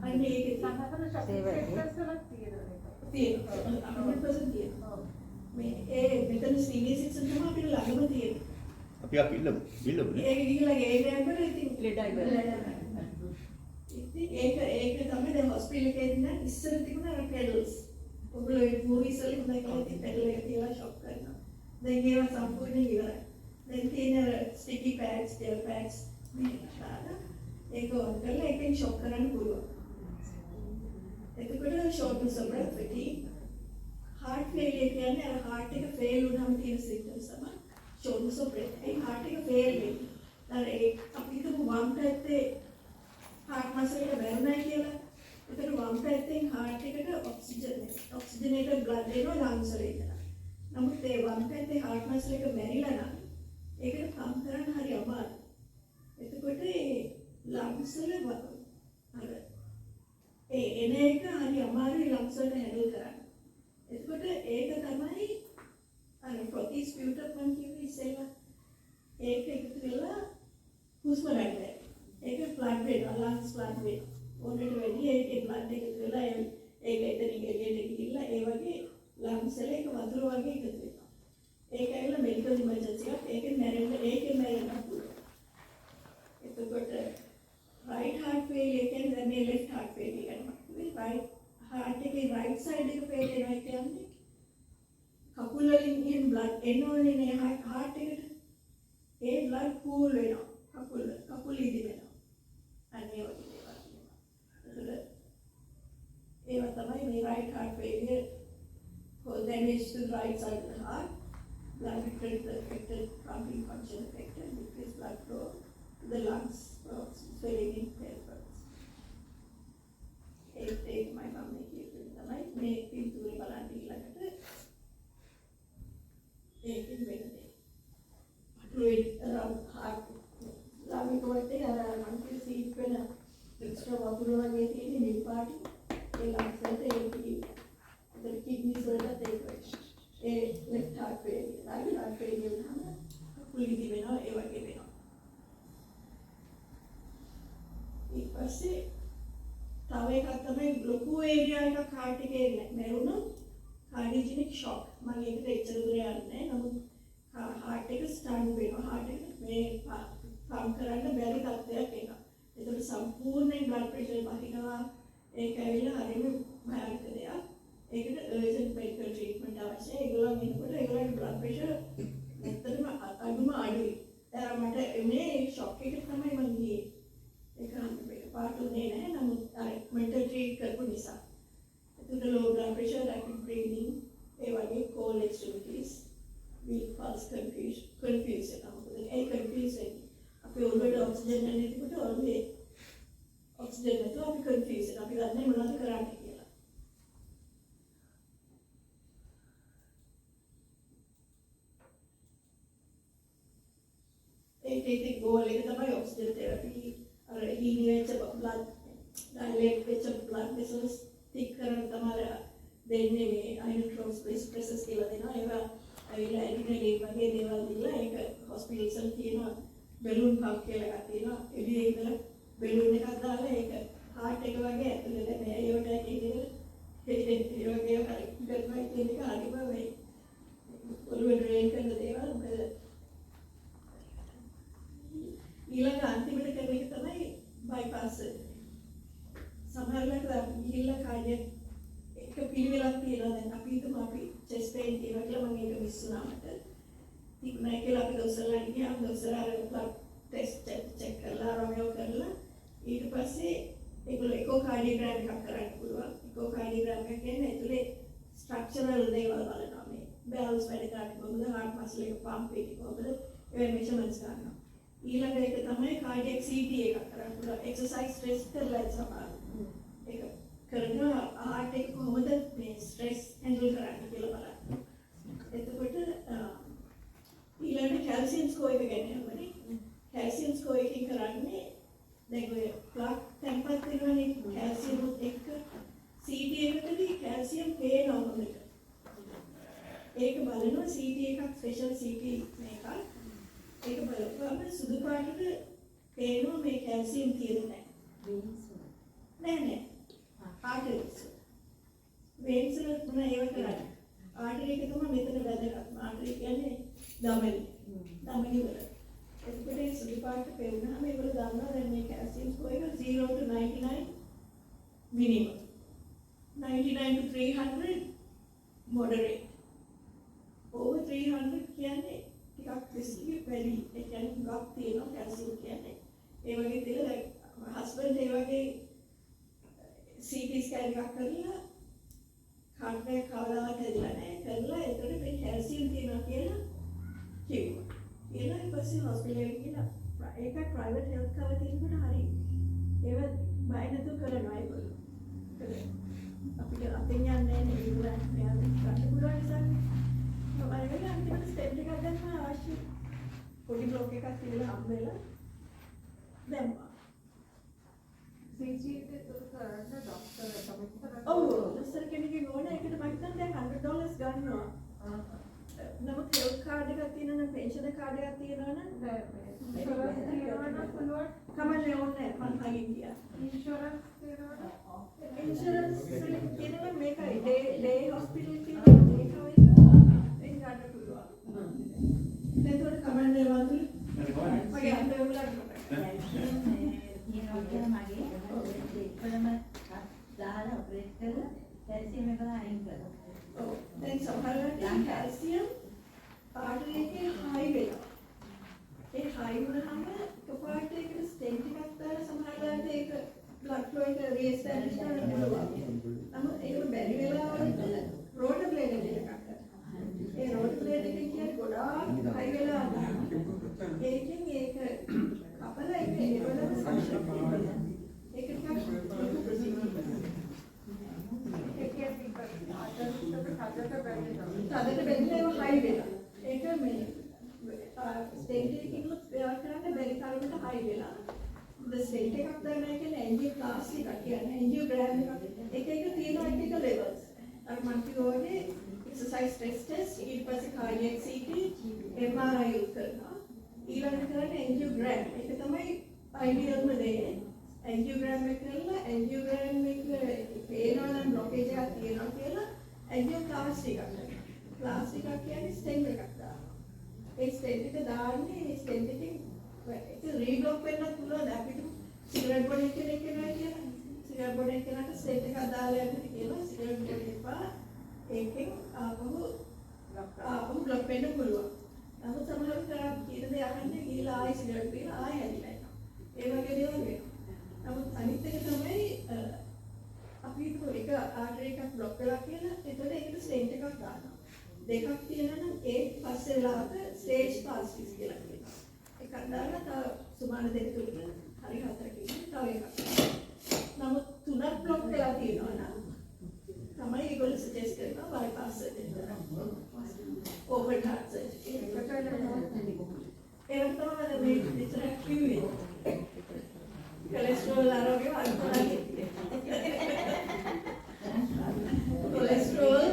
අන්න ඒකේ තියෙනවා 100% තියෙනවා. මේ ඒ මෙතන senior citizen තමයි අපිට ළඟම තියෙන්නේ. අපි ඉල්ලමු නේ. ඒක ගිහලා ගේන්න යනකොට ඉතින් ලෙඩයි ඉතින් ඒක තමයි දැන් හොස්පිටල් එකේ ඉන්න ඉස්සර තිබුණ අර pedals. ඔයගොල්ලෝ ඒ movies වලින් දැකලා ඉතින් pedal එක තියලා shock කරනවා. දැන් ඒවා සම්පූර්ණයෙන් ඉවරයි. දැන් තියෙන sticky pads, gel pads මේක ඒක on කරලා ඒකෙන් shock කරන්න පුළුවන්. එතකොට shortness of breath, fatigue, heart failure කියන්නේ අර heart එක fail වුණාම තියෙන symptoms තමයි shortness of breath. A heart එක fail වෙන්නේ. අර ඒ අපි හිතමු වම් පැත්තේ heart muscle එක වැරුණයි කියලා. එතකොට වම් පැත්තෙන් heart එකට oxygenated blood එනවා lungs වලට. නමුත් ඒ වම් පැත්තේ heart muscle එක මැරිලා නම් ඒකට පම්ප් කරන්න හරි අමාරුයි. එතකොට ඒ lungs වල අර ඒ එන එක හරි අමාරුයි lungs වලට හැන්ඩල් කරන්න. එතකොට ඒක තමයි අර ප්‍රොතිස් ස්පියුටම් මම කිව්වේ ඉස්සෙල්ලා. ඒක එකතු වෙලා හුස්ම ගන්න. ඒක ෆ්ලඩ් වෙනවා lungs ෆ්ලඩ් වෙනවා. ඕනෙට වැඩි ඒකේ බ්ලඩ් එකතු වෙලා ඒක එතනින් එළියට ගිහිල්ලා ඒ වගේ lungs වල එක වතුර වගේ එකතු වෙනවා. ඒක ඇවිල්ලා මෙඩිකල් ඉමර්ජන්සි එකක්. ඒකෙන් මැරෙන්න පුළුවන්. එතකොට right heart failure කියන්නේ දැන් මේ left heart failure කරනවා. මේ right heart එකේ right side එක fail වෙනවා කියන්නේ කකුල වලින් in blood එනෝනේ නේ heart එකට. ඒ blood pool වෙනවා. කකුල ඉදි වෙනවා. අනේ වගේ දේවල්. එතකොට ඒවා තමයි මේ right heart failure for damage to the right side of the heart. Blood affected, pumping function affected, decreased blood flow to the lungs, swelling in pelvis. ඒක මම මේ කියන්නේ තමයි මේ පිටුරේ බලන්න ඊළඟට ඒකෙන් වෙන්නේ. fluid around heart. ළමයි කොටේ අර මම සීට් වෙන එක්ස්ට්‍රා වතුර වගේ තියෙන මේ පාටි ඒ lungs වලට ඒක kidneys වලට ඒක ඒ left heart failure. right heart failure වුණාම කුලිදි වෙනවා ඒ වගේ වෙනවා. ඊට පස්සේ තව එකක් තමයි ලොකු ඒරියා එකක් heart එකේ නැරුණොත් cardiogenic shock. මම ඒකට එච්චර දුර යන්නේ නැහැ. නමුත් heart එක stun වෙනවා. heart එක මේ පම්ප් කරන්න බැරි තත්ත්වයක් එනවා. ඒකට සම්පූර්ණයෙන් blood pressure වහිනවා. ඒක ඇවිල්ලා හරියම භයානක දෙයක්. ඒකට urgent medical treatment අවශ්‍යයි. ඒගොල්ලන් ඉන්නකොට ඒගොල්ලන්ගේ blood pressure ඇත්තටම අඩුයි. දැන් මට මේ shock එක තමයි මම ගියේ. ඒක හම්බෙන්න පාටුනේ නැහැ. නමුත් අර mental treat කරපු නිසා. ඒකට low blood pressure, rapid breathing, ඒ වගේ cold extremities, weak pulse, confusion. ඒ confusion අපි ඔළුවට oxygen නැතිකොට ඔළුවේ ඔක්සිජන් නැතුව අපි කන්ෆියුස් වෙනවා. අපි දන්නේ මොනවද කරන්නේ කියලා. ඒකේ ගෝල් එක තමයි ඔක්සිජන් තෙරපි. අර හීනි වෙච්ච බ්ලඩ් ඩයිලේට් වෙච්ච බ්ලඩ් වෙසල්ස් ටික් කරන තමයි දෙන්නේ මේ අයිනෝට්‍රොප්ස් ප්‍රෙසස් කියලා දෙනවා. ඒවා ඇවිල්ලා ඇඩිනලින් වගේ දේවල් දීලා ඒක හොස්පිටල්ස් වල තියෙනවා බැලුන් පම්ප් කියලා එකක් තියෙනවා. එළියේ ඉඳලා බැලුන් එකක් දාලා ඒක හાર્ට් එක වගේ ඇතුළේ මේ ඒවට ඒ වගේ කරනවා කියන එක හරිම වෙයි. ඔළුවේ ඩ්‍රේන් කරන දේවල් මොකද ඊළඟ අන්තිමට කරන එක තමයි බයිපාස් සර්ජරි. සමහරවිට ගිහිල්ලා කාර්යයක් එක පිළිවෙලක් තියෙනවා. දැන් අපි හිතමු අපි chest pain තියෙනවා කියලා මම ඒක මිස් වුණා මට. තිබුණා කියලා අපි දොස්තරලා ගියාම දොස්තර අර බ්ලඩ් ටෙස්ට් චෙක් කරලා රොමියෝ කරලා ඊට පස්සේ ඒගොල්ලෝ එකෝකාඩියෝග්‍රෑම් එකක් කරන්න පුළුවන්. එකෝකාඩියෝග්‍රෑම් එක කියන්නේ ඇතුලේ ස්ට්‍රක්චරල් දේවල් බලනවා. මේ බැලන්ස් වැඩ කරන්නේ කොහොමද, හાર્ට් මස්ල් එක පම්ප් වෙන්නේ කොහොමද, ඒ මෙෂර්මන්ට්ස් ගන්නවා. ඊළඟ එක තමයි කාඩියක් CT එකක් කරන්න පුළුවන්. එක්සර්සයිස් ස්ට්‍රෙස් කරලා සමාන. ඒක කරනවා හાર્ට් එක කොහොමද මේ ස්ට්‍රෙස් හැන්ඩල් කරන්නේ කියලා බලන්න. එතකොට ඊළඟ කැල්සියම් ස්කෝර් එක ගැන හම්බුනේ. කැල්සියම් ස්කෝර් එකකින් කරන්නේ දැන් ඔය ප්ලක් ටෙම්පර් වෙනවනේ කැල්සියම් එක්ක CT එකකදී කැල්සියම් පේනවා හොඳට. ඒක බලනවා CT එකක් ස්පෙෂල් CT මේකක්. ඒක බලපුවම සුදු පාටට පේනවා මේ කැල්සියම් තියෙන්නේ නැහැ. ආටරිස්. වෙන්ස් වල මොන ඒවා කරන්නේ? ආටරි එක තමයි මෙතන වැදගත්. ආටරි කියන්නේ ධමනි. ධමනි වල. එතකොට ඒ සුදු පාට පෙවුනහම ඒගොල්ලෝ දන්නවා දැන් මේ කැල්සියම් ස්කෝර් එක 0 to 99 minimum. 99 to 300 moderate. over 300 කියන්නේ ටිකක් රිස්කි වැඩි. ඒ කියන්නේ ගොඩක් තියෙනවා කැල්සියම් කියන්නේ. ඒ වගේ දෙයක් දැන් හස්බන්ඩ් ඒ වගේ CT ස්කෑන් එකක් කරලා හાર્ට් එක කවදාවත් හැදිලා නැහැ කරලා ඒකට මේ කැල්සියම් තියෙනවා කියලා කිව්වා. ඊළඟ පස්සේ හොස්පිටල් එකට ගිහලා ඒක ප්‍රයිවට් හෙල්ත් කවර් තියෙනකොට හරි ඒව බය නැතුව කරනවා ඒගොල්ලෝ. අපිට අතින් යන්නේ නැහැ ඉංග්‍රීසි මෙයාට ගන්න පුළුවන් නිසා මම වෙන අන්තිමට ස්ටෙප් එකක් ගන්න අවශ්‍ය පොඩි බ්ලොක් එකක් තියලා හම් වෙලා දැම්මා. දොස්තර කෙනෙක්ගෙන් ඕන ඒකට මම හිතන්නේ දැන් $100 ගන්නවා. නමුත් හෙල්ත් කාඩ් එකක් තියෙනවා නම් පෙන්ෂන් කාඩ් එකක් තියෙනවා නම් කමන්නේ ඕනේ මම හයින් ගියා. ඉන්ෂුරන්ස් කියනවා මේකයි ඩේ හොස්පිටල් තියෙනවා මේක වෙන්න ඒක ගන්න පුළුවන්. එතකොට කමන්නේ වන්දු මගේ අත උලක් දාලා ඔපරේට් කරලා කැල්සියම් එක අයින් කරනවා. ඔව් දැන් සමහරවිට කැල්සියම් ආටරි එකේ හයි වෙනවා. ඒ හයි වුණාම එකපාරට ඒකට ස්ටෙන්ට් එකක් දාලා සමහරවිට ඒක බ්ලඩ් ෆ්ලෝ එක රීඑස්ටැබ්ලිෂ් කරන්න පුළුවන්. නමුත් ඒක බැරි වෙලාවලට රෝටර් බ්ලේඩ් එකක් ගන්නවා. ඒ රෝටර් බ්ලේඩ් එක කියන්නේ ගොඩාක් හයි වෙලා ඒකෙන් ඒක කපලා ඒක ඒවලම සක්ෂන් කරනවා. ඒක ටිකක් තදට බැඳලා ඒව හයි වෙලා. ඒක මේ ස්ටේජ් එකකින් ප්‍රයෝග කරන්න බැරි තරමට හයි වෙලා. ස්ටේජ් එකක් දානවා කියන්නේ ඇන්ජියෝප්ලාස්ටි එකක් කියන්නේ ඇන්ජියෝග්‍රෑම් එකක්. එක තියෙනවා එක ලෙවල්ස්. අර මම කිව්වානේ එක්සර්සයිස් ස්ට්‍රෙස් ටෙස්ට් ඊට පස්සේ කාඩියක් CT MRI යොත් කරනවා. ඊළඟට කරන්නේ ඇන්ජියෝග්‍රෑම්. ඒක තමයි අයිඩියල්ම දේ. ඇන්ජියෝග්‍රෑම් එක කරලා ඇන්ජියෝග්‍රෑම් එක පේනවා නම් බ්ලොකේජ් එකක් තියෙනවා කියලා ඇන්ජියෝප්ලාස්ටි එකක් කරනවා. ප්ලාස්ටික් එකක් කියන්නේ ස්ටෙන්ට් එකක් දානවා. ඒ ස්ටෙන්ට් එක දාන්නේ ඒ ස්ටෙන්ට් එකෙන් ඒක රීබ්ලොක් වෙන්නත් පුළුවන්. අපිට සිගරට් බොන කෙනෙක් වෙනවා කියලා. සිගරට් බොන කෙනාට ස්ටෙන්ට් එකක් දාලා යන්න කියලා සිගරට් බොන්න එපා. ඒකෙන් ආපහු බ්ලොක් වෙන්න පුළුවන්. නමුත් සමහර කරා කියන දේ අහන්නේ ගිහලා ආයෙ සිගරට් බීලා ආයෙ හැදිලා යනවා. ඒ වගේ දේවල් වෙනවා. නමුත් අනිත් එක තමයි අපි එක ආටරි එකක් බ්ලොක් වෙලා කියලා එතකොට ඒකට ස්ටෙන්ට් එකක් දානවා. දෙකක් තියෙනවා නම් ඒ පස්සේ වෙලාවට ස්ටේජ් පාස්ටිස් කියලා කියනවා. එකක් දාලා තව සුමාන දෙක තුනකින් හරි හතරකින් තව එකක්. කොලෙස්ටරෝල් ආරෝග්‍ය අන්තරාගේ කොලෙස්ටරෝල්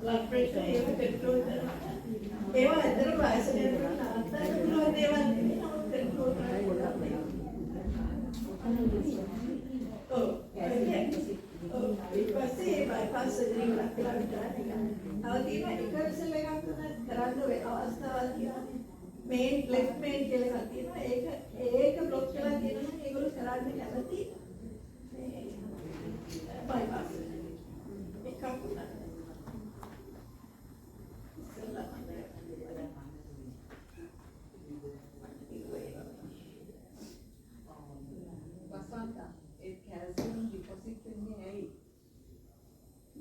බ්ලඩ් ප්‍රෙෂර් ඒක කන්ට්‍රෝල් කරනවා ඒවා ඇත්තට වයසට යනකොට නවත්තන්න පුළුවන් දේවල් නෙමෙයි නමුත් කන්ට්‍රෝල් කරන්න පුළුවන් ඔව් ඊට පස්සේ බයිපාස් සර්ජරි එකක් කළා විතරයි තව තියෙන එක විසල් එකක් කරන්න ඔය අවස්ථාවල් තියෙනවා මේන් ලෙෆ්ට් මේන් කියලා එකක් තියෙනවා ඒක බ්ලොක් කරලා තියෙනවා නම් ඒගොල්ලෝ කරන්න කැමති මේ බයිපාස් එකක් උනා ඒ කැල්සියම් ඩිපොසිට් වෙන්නේ ඇයි?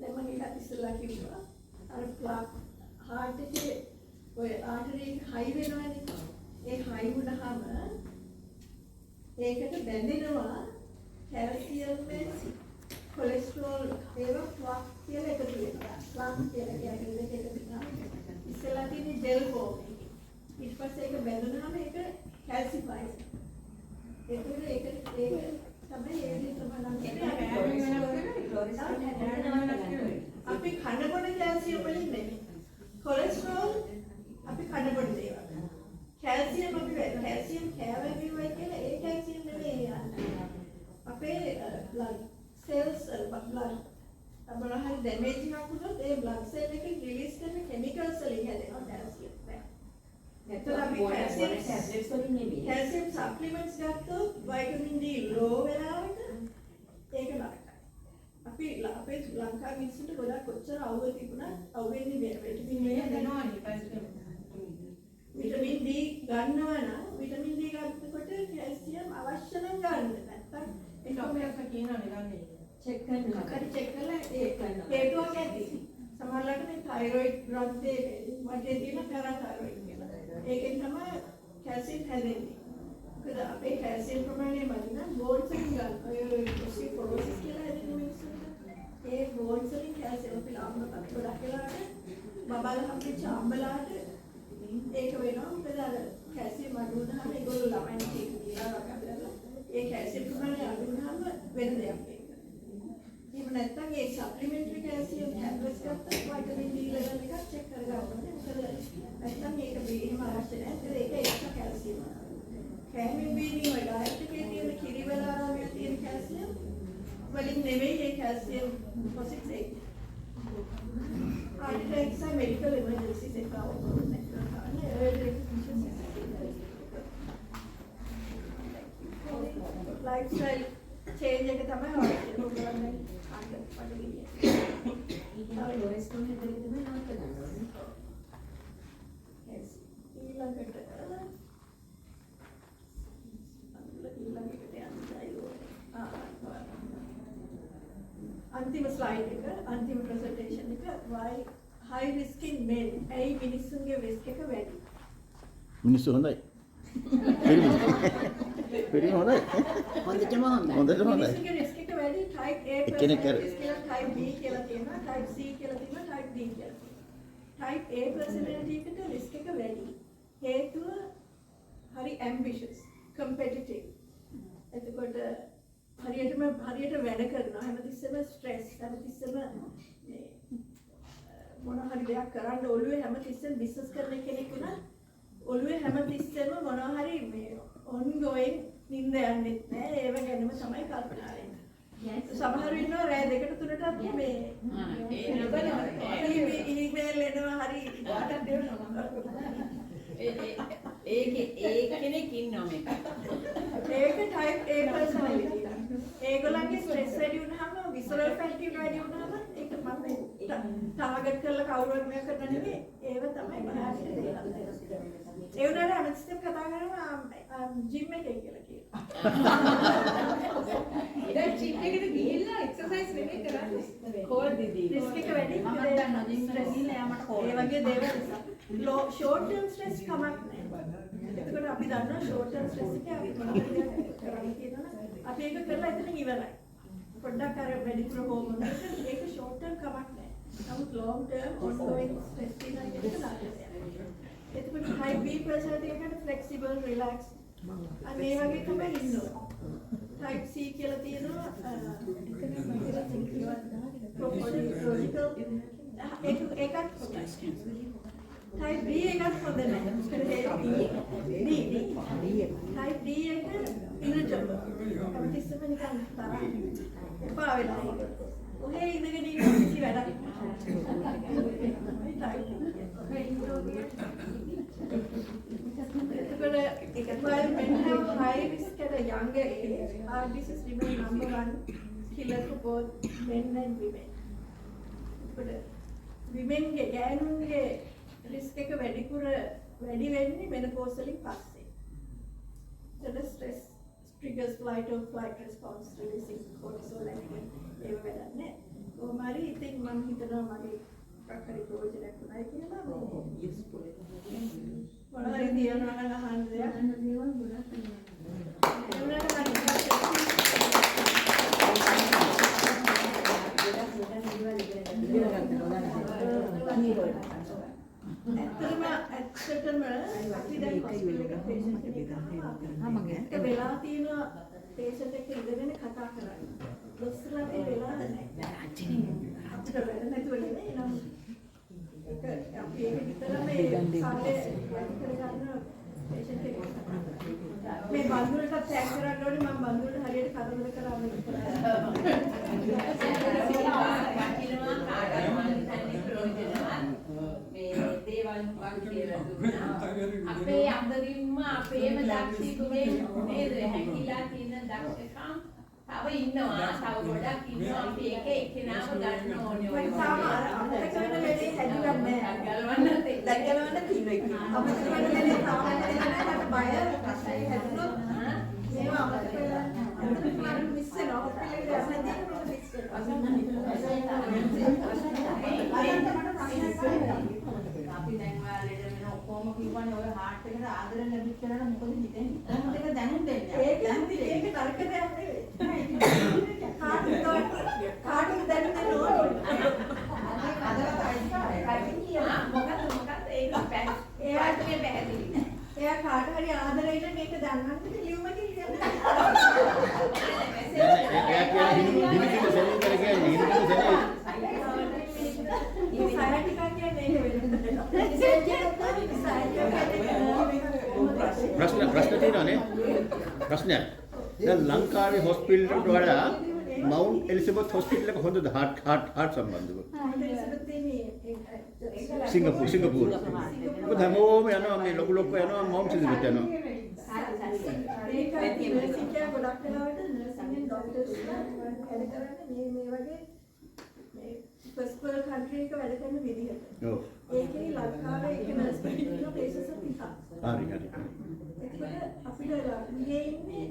දැන් මම ඒක ඉස්සෙල්ලා කිව්වා අර ප්ලාක් හાર્ට් එකේ ඔය ආටරි හයි වෙනවනේ ඒ හයි වුණාම ඒකට බැඳෙනවා කැල්සියම් මේ කොලෙස්ටරෝල් ඒවා ප්ලාක් කියලා එකතු වෙනවා ප්ලාක් කියලා කියන්නේ දෙක එකතු වෙනවා ඉස්සෙල්ලා තියෙන ජෙල් ෆෝම් එකේ ඊට පස්සේ ඒක බැඳුනහම ඒක කැල්සිෆයිස් ඒක තමයි ඒ අපි කනබොන කැල්සියම් වලින් නෙමෙයි කොලෙස්ටරෝල් අපි කනබොන දේවල් කැල්සියම් අපි කැල්සියම් කෑවෙන්නේ කියලා ඒ කැල්සියම් නෙමෙයි අපේ බ්ලඩ් සෙල්ස් බ්ලඩ් අපරාහරි ඩැමේජ් එකක් වුණොත් ඒ බ්ලඩ් සෙල් එකෙන් රිලීස් කරන කෙමිකල්ස් වලින් හැදෙනවා කැල්සියම් නැත්නම් අපි කැල්සියම් ටැබ්ලට්ස් වලින් නෙමෙයි කැල්සියම් සප්ලිමන්ට්ස් ගත්තොත් වයිටමින් D ලෝ වෙලාවට ඒක නරකයි. අපි අපේ ලංකාවේ මිනිස්සුන්ට ගොඩක් කොච්චර අවුව තිබුණත් අවුවෙන්නේ විටමින් D විටමින් D ගන්නවා නම් විටමින් D ගන්නකොට කැල්සියම් අවශ්‍ය නම් ගන්න. නැත්නම් ඒ ડોක්ටර්ස් කියනවානේ ගන්න. චෙක් කරනවා. හරි චෙක් කරලා හේතුවක් ඇති. සමහරවිට මේ තයිරොයිඩ් ග්‍රන්ථයේ වටේ තියෙන පැරාතයිරොයිඩ් කියලා. ඒකෙන් තමයි කැල්සියම් හැදෙන්නේ. මොකද අපේ කැල්සියම් ප්‍රමාණය වැඩි නම් බෝන්ස් වලින් ගන්න. ඔය ඔස්ටියෝපොරොසිස් කියලා හැදෙන මිනිස්සුන්ට ඒ බෝන්ස් වලින් කැල්සියම් පිළාම්බ ගොඩක් වෙලාවට බබල් හම්බෙච්ච අම්බලාට ඒක වෙනවා. මොකද අර කැල්සියම් අඩු වුණාම ඒගොල්ලෝ ළමයින්ට ඒක දීලා වගේ ඒ කැල්සියම් ප්‍රමාණය අඩු වුණාම වෙන දෙයක් වෙනවා. එහෙම නැත්නම් ඒ සප්ලිමන්ටරි කැල්සියම් ටැබ්ලට්ස් ගත්තත් වයිටමින් D ලෙවල් එකක් චෙක් කරගන්න ඕනේ. මොකද නැත්නම් ඒක බීම අවශ්‍ය නැහැ. ඒක එක්ස්ට්‍රා කැල්සියම්. කැමීන් බීනි ඔය ඩයට් එකේ තියෙන කිරි වල ආරෝග්‍ය තියෙන කැල්සියම් වලින් නෙවෙයි ඒ කැල්සියම් ඩිපොසිට්ස් ඒක. ආර්ටිෆැක්ට්ස් මෙඩිකල් එමර්ජන්සිස් එක අවබෝධ ලයිෆ්ස්ටයිල් චේන්ජ් එක තමයි ඔයගොල්ලෝ කොලෙස්ටරෝල් හැදෙන්නේ තමයි නවත්ත ගන්න ඕනේ. ඊළඟට अंतिम स्लाइड එක अंतिम ප්‍රසන්ටේෂන් එක why high risk in men ඇයි මිනිස්සුන්ගේ risk එක වැඩි මිනිස්සු හොඳයි. පිරිමි හොඳයි. හොඳටම හොඳයි. හොඳටම හොඳයි. මිනිස්සුන්ගේ risk එක වැඩි type A එක්කෙනෙක් කර- personality කියලා type B කියලා තියෙනවා type C කියලා තියෙනවා type D කියලා තියෙනවා type A personality එකට risk එක වැඩි හේතුව හරි ambitious competitive එතකොට හරියට වැඩ කරනවා හැමතිස්සෙම ස්ට්‍රෙස් හැමතිස්සෙම මොන හරි දෙයක් කරන්න ඔළුවේ හැමතිස්සෙම බිස්නස් කරන කෙනෙක් වුණා ඔළුවේ හැමතිස්සෙම මොන හරි මේ ongoing නිින්ද යන්නේ නැහැ ඒව ගැනම තමයි කල්පනා වෙන්නේ සමහර ඉන්නවා රෑ 2-3ටත් මේ ඊමේල් එනවා හරි වාටක් දෙනවා ඒක කෙනෙක් ඉන්නවා මේක. ඒක type A personality. ඒගොල්ලන්ගේ stress වැඩි වුණාම visceral fatigue වැඩි වුණාම ඒක මම ටාගට් කරලා කවුරුත් මේක කරන්න නෙමෙයි. ඒව තමයි මහාශය දේවල්. ඒ උනාට හැමතිස්සෙම කතා කරනවා ජිම් එකේ කියලා කියනවා. ඉතින් ජිම් එකට ගිහිල්ලා එක්සර්සයිස් නෙමෙයි කරන්නේ. කෝල් දීදී. රිස්ක් එක වැඩි. මම දන්නවා ජිම් එකට ගිහිල්ලා යාමට කෝල්. ඒ වගේ දේවල් නිසා. short term stress කමක් නැහැ. එතකොට අපි දන්නවා short term stress එක අපි මොනවද කරන්නේ කියනවා. අපි ඒක කරලා එතනින් ඉවරයි. පොඩ්ඩක් අර වැඩිපුර හෝමෝන් ඒක short term කමක් නැහැ. නමුත් long term ongoing stress තියෙන එක නාටකයක්. එතකොට high B personality එකට flexible relax අනේ වගේ තමයි ඉන්නවා. type C කියලා තියෙනවා prophylaxis ඒකත් type B එකත් හොඳ නැහැ D type D එක irritable අපිටම නිකන් තරහ එපා වෙලා ඔහේ ඉඳගෙන ඉන්න කිසි වැඩක් while men have high risk at a younger age, heart disease remains number one killer for both men and women. But women के गैनुंगे risk එක වැඩි වෙන්නේ menopause වලින් පස්සේ. So the stress triggers flight or flight response releasing cortisol and ඒව වැඩන්නේ. කොහොමරි ඉතින් මම හිතනවා මගේ ප්‍රකරි ප්‍රයෝජනයක් උනායි කියලා useful එක. මොනවද කියනවා නම් අහන්න දෙයක්. ඇත්තටම අපි දැන් හොස්පිටල් එකක patient කෙනෙක් ආවම ඒක වෙලා තියෙන patient එක්ක ඉඳගෙන කතා කරන්නේ. දොස්තරලා ඒ වෙලාව නැහැ. අපිට වැඩ නැතුව නෙමෙයි නම් ඒක අපි ඒක විතරම මේ සාලේ වැඩි කරගන්න patient කෙනෙක් මේ බඳුනට ටැග් කරන්න ඕනේ මම බඳුනට හරියට කතන්දර කරාම විතරයි. අපේ අතරින්ම අපේම දක්ෂිකුනේ නේද හැකිලා තියෙන දක්ෂකම් තව ඉන්නවා තව ගොඩක් ඉන්නවා අපි එක එක්කෙනාම ගන්න ඕනේ ඔය අපිට කරන වැඩේ හැදුවන්නේ ගලවන්න තියෙනවා අපිට කරන වැඩේ සාමාන්‍යයෙන් නැහැ බය ප්‍රශ්නේ හැදුනොත් මේවා අපිට කරලා මිස් වෙනවා හොස්පිටල් එකට යන්නදී මිස් අපි දැන් ඔයාලට වෙන ඔක්කොම කිව්වනේ ඔය හાર્ට් එකට ආදර ලැබිච්ච කෙනාට මොකද හිතෙන්නේ? කොහොමද ඒක දැනුම් දෙන්නේ? ඒක තර්ක දෙයක් නෙවෙයි. කාටද දැනුම් දෙන්න ඕනේ. එයාට මේ පැහැදිලි නෑ. එයා කාට හරි ආදරෙයිද මේක දන්නත් ලියුමකින් කියන්නේ. එයා කියන්නේ හිමිදින සෙලින් කර කියන්නේ හිමිදින සෙලින් මේ සායටිකා කියන්නේ ඒක වෙන. ප්‍රශ්න තියෙනවානේ ප්‍රශ්නයක් දැන් ලංකාවේ හොස්පිටල් වලට වඩා මවුන්ට් එලිසබෙත් හොස්පිටල් එක හොඳද හાર્ට් සම්බන්ධව සිංගප්පූර් මොකද හැමෝම යනවා මේ ලොකු යනවා මවුන්ට් එලිසබෙත් යනවා ඒක සිංගප්පූර් ගොඩක් වෙලාවට නර්සින් ડોක්ටර්ස්ලා වැඩ කරන්නේ මේ වගේ මේ ෆස්ට් වර්ල්ඩ් කන්ට්‍රි එක වැඩ කරන විදිහට. ඔව්. ඒකේ ලංකාවේ එක නර්ස් කෙනෙක් ඉන්න ප්ලේසස් එකක්. හරි. ඒකට අපිට ළඟේ ඉන්නේ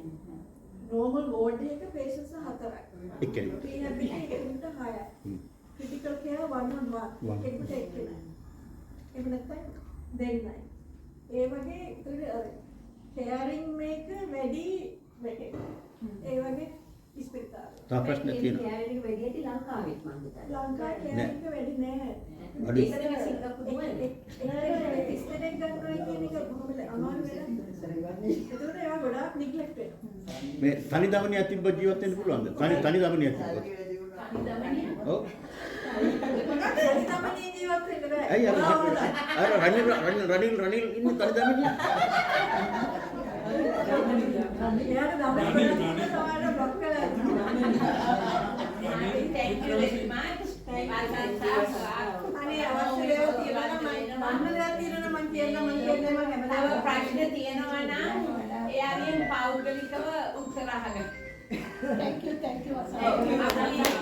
normal ward එක patients 4යි. එක්කෙනෙක්. rehab එකකට 6යි. critical care 1-on-1 එකකට එක්කෙනෙක්. එහෙම නැත්නම් දෙන්නයි. ඒ වගේ caring මේක වැඩි වෙකේ. ඒ වගේ ඉස්පිරිතාල. තා ප්‍රශ්න තියෙනවා. කැරියර් වැඩියට ලංකාවෙත් මම හිතන්නේ. ලංකාවේ caring එක වැඩි නෑ. අඩු. ඒක සිංගප්පූරුවේ ඉස්පිරිතාලෙන් ගන්නවා කියන එක කොහොමද අමාරු වෙන්නේ? ඒකට ඒවා ගොඩාක් නිග්ලෙක්ට් වෙනවා. මේ තනි දමනියක් තිබ්බ ජීවත් වෙන්න පුළුවන්ද? තනි දමනියක් තිබ්බොත්. ඔව්. තනි දමනිය ජීවත් වෙන්න බෑ. ඇයි අර රනිල් ඉන්නේ තනි දමනිය? එයාට දමනිය සමහරව බ්ලොක් කරලා thank you very much අනේ අවශ්‍ය දේවල් තියෙනවා නම් මම දෙයක් තියෙනවා නම් මම කියන්නම් මම හැමදාම ප්‍රශ්න තියෙනවා නම් එයාගෙන් පෞද්ගලිකව උත්තර අහගන්න. thank you Thank you.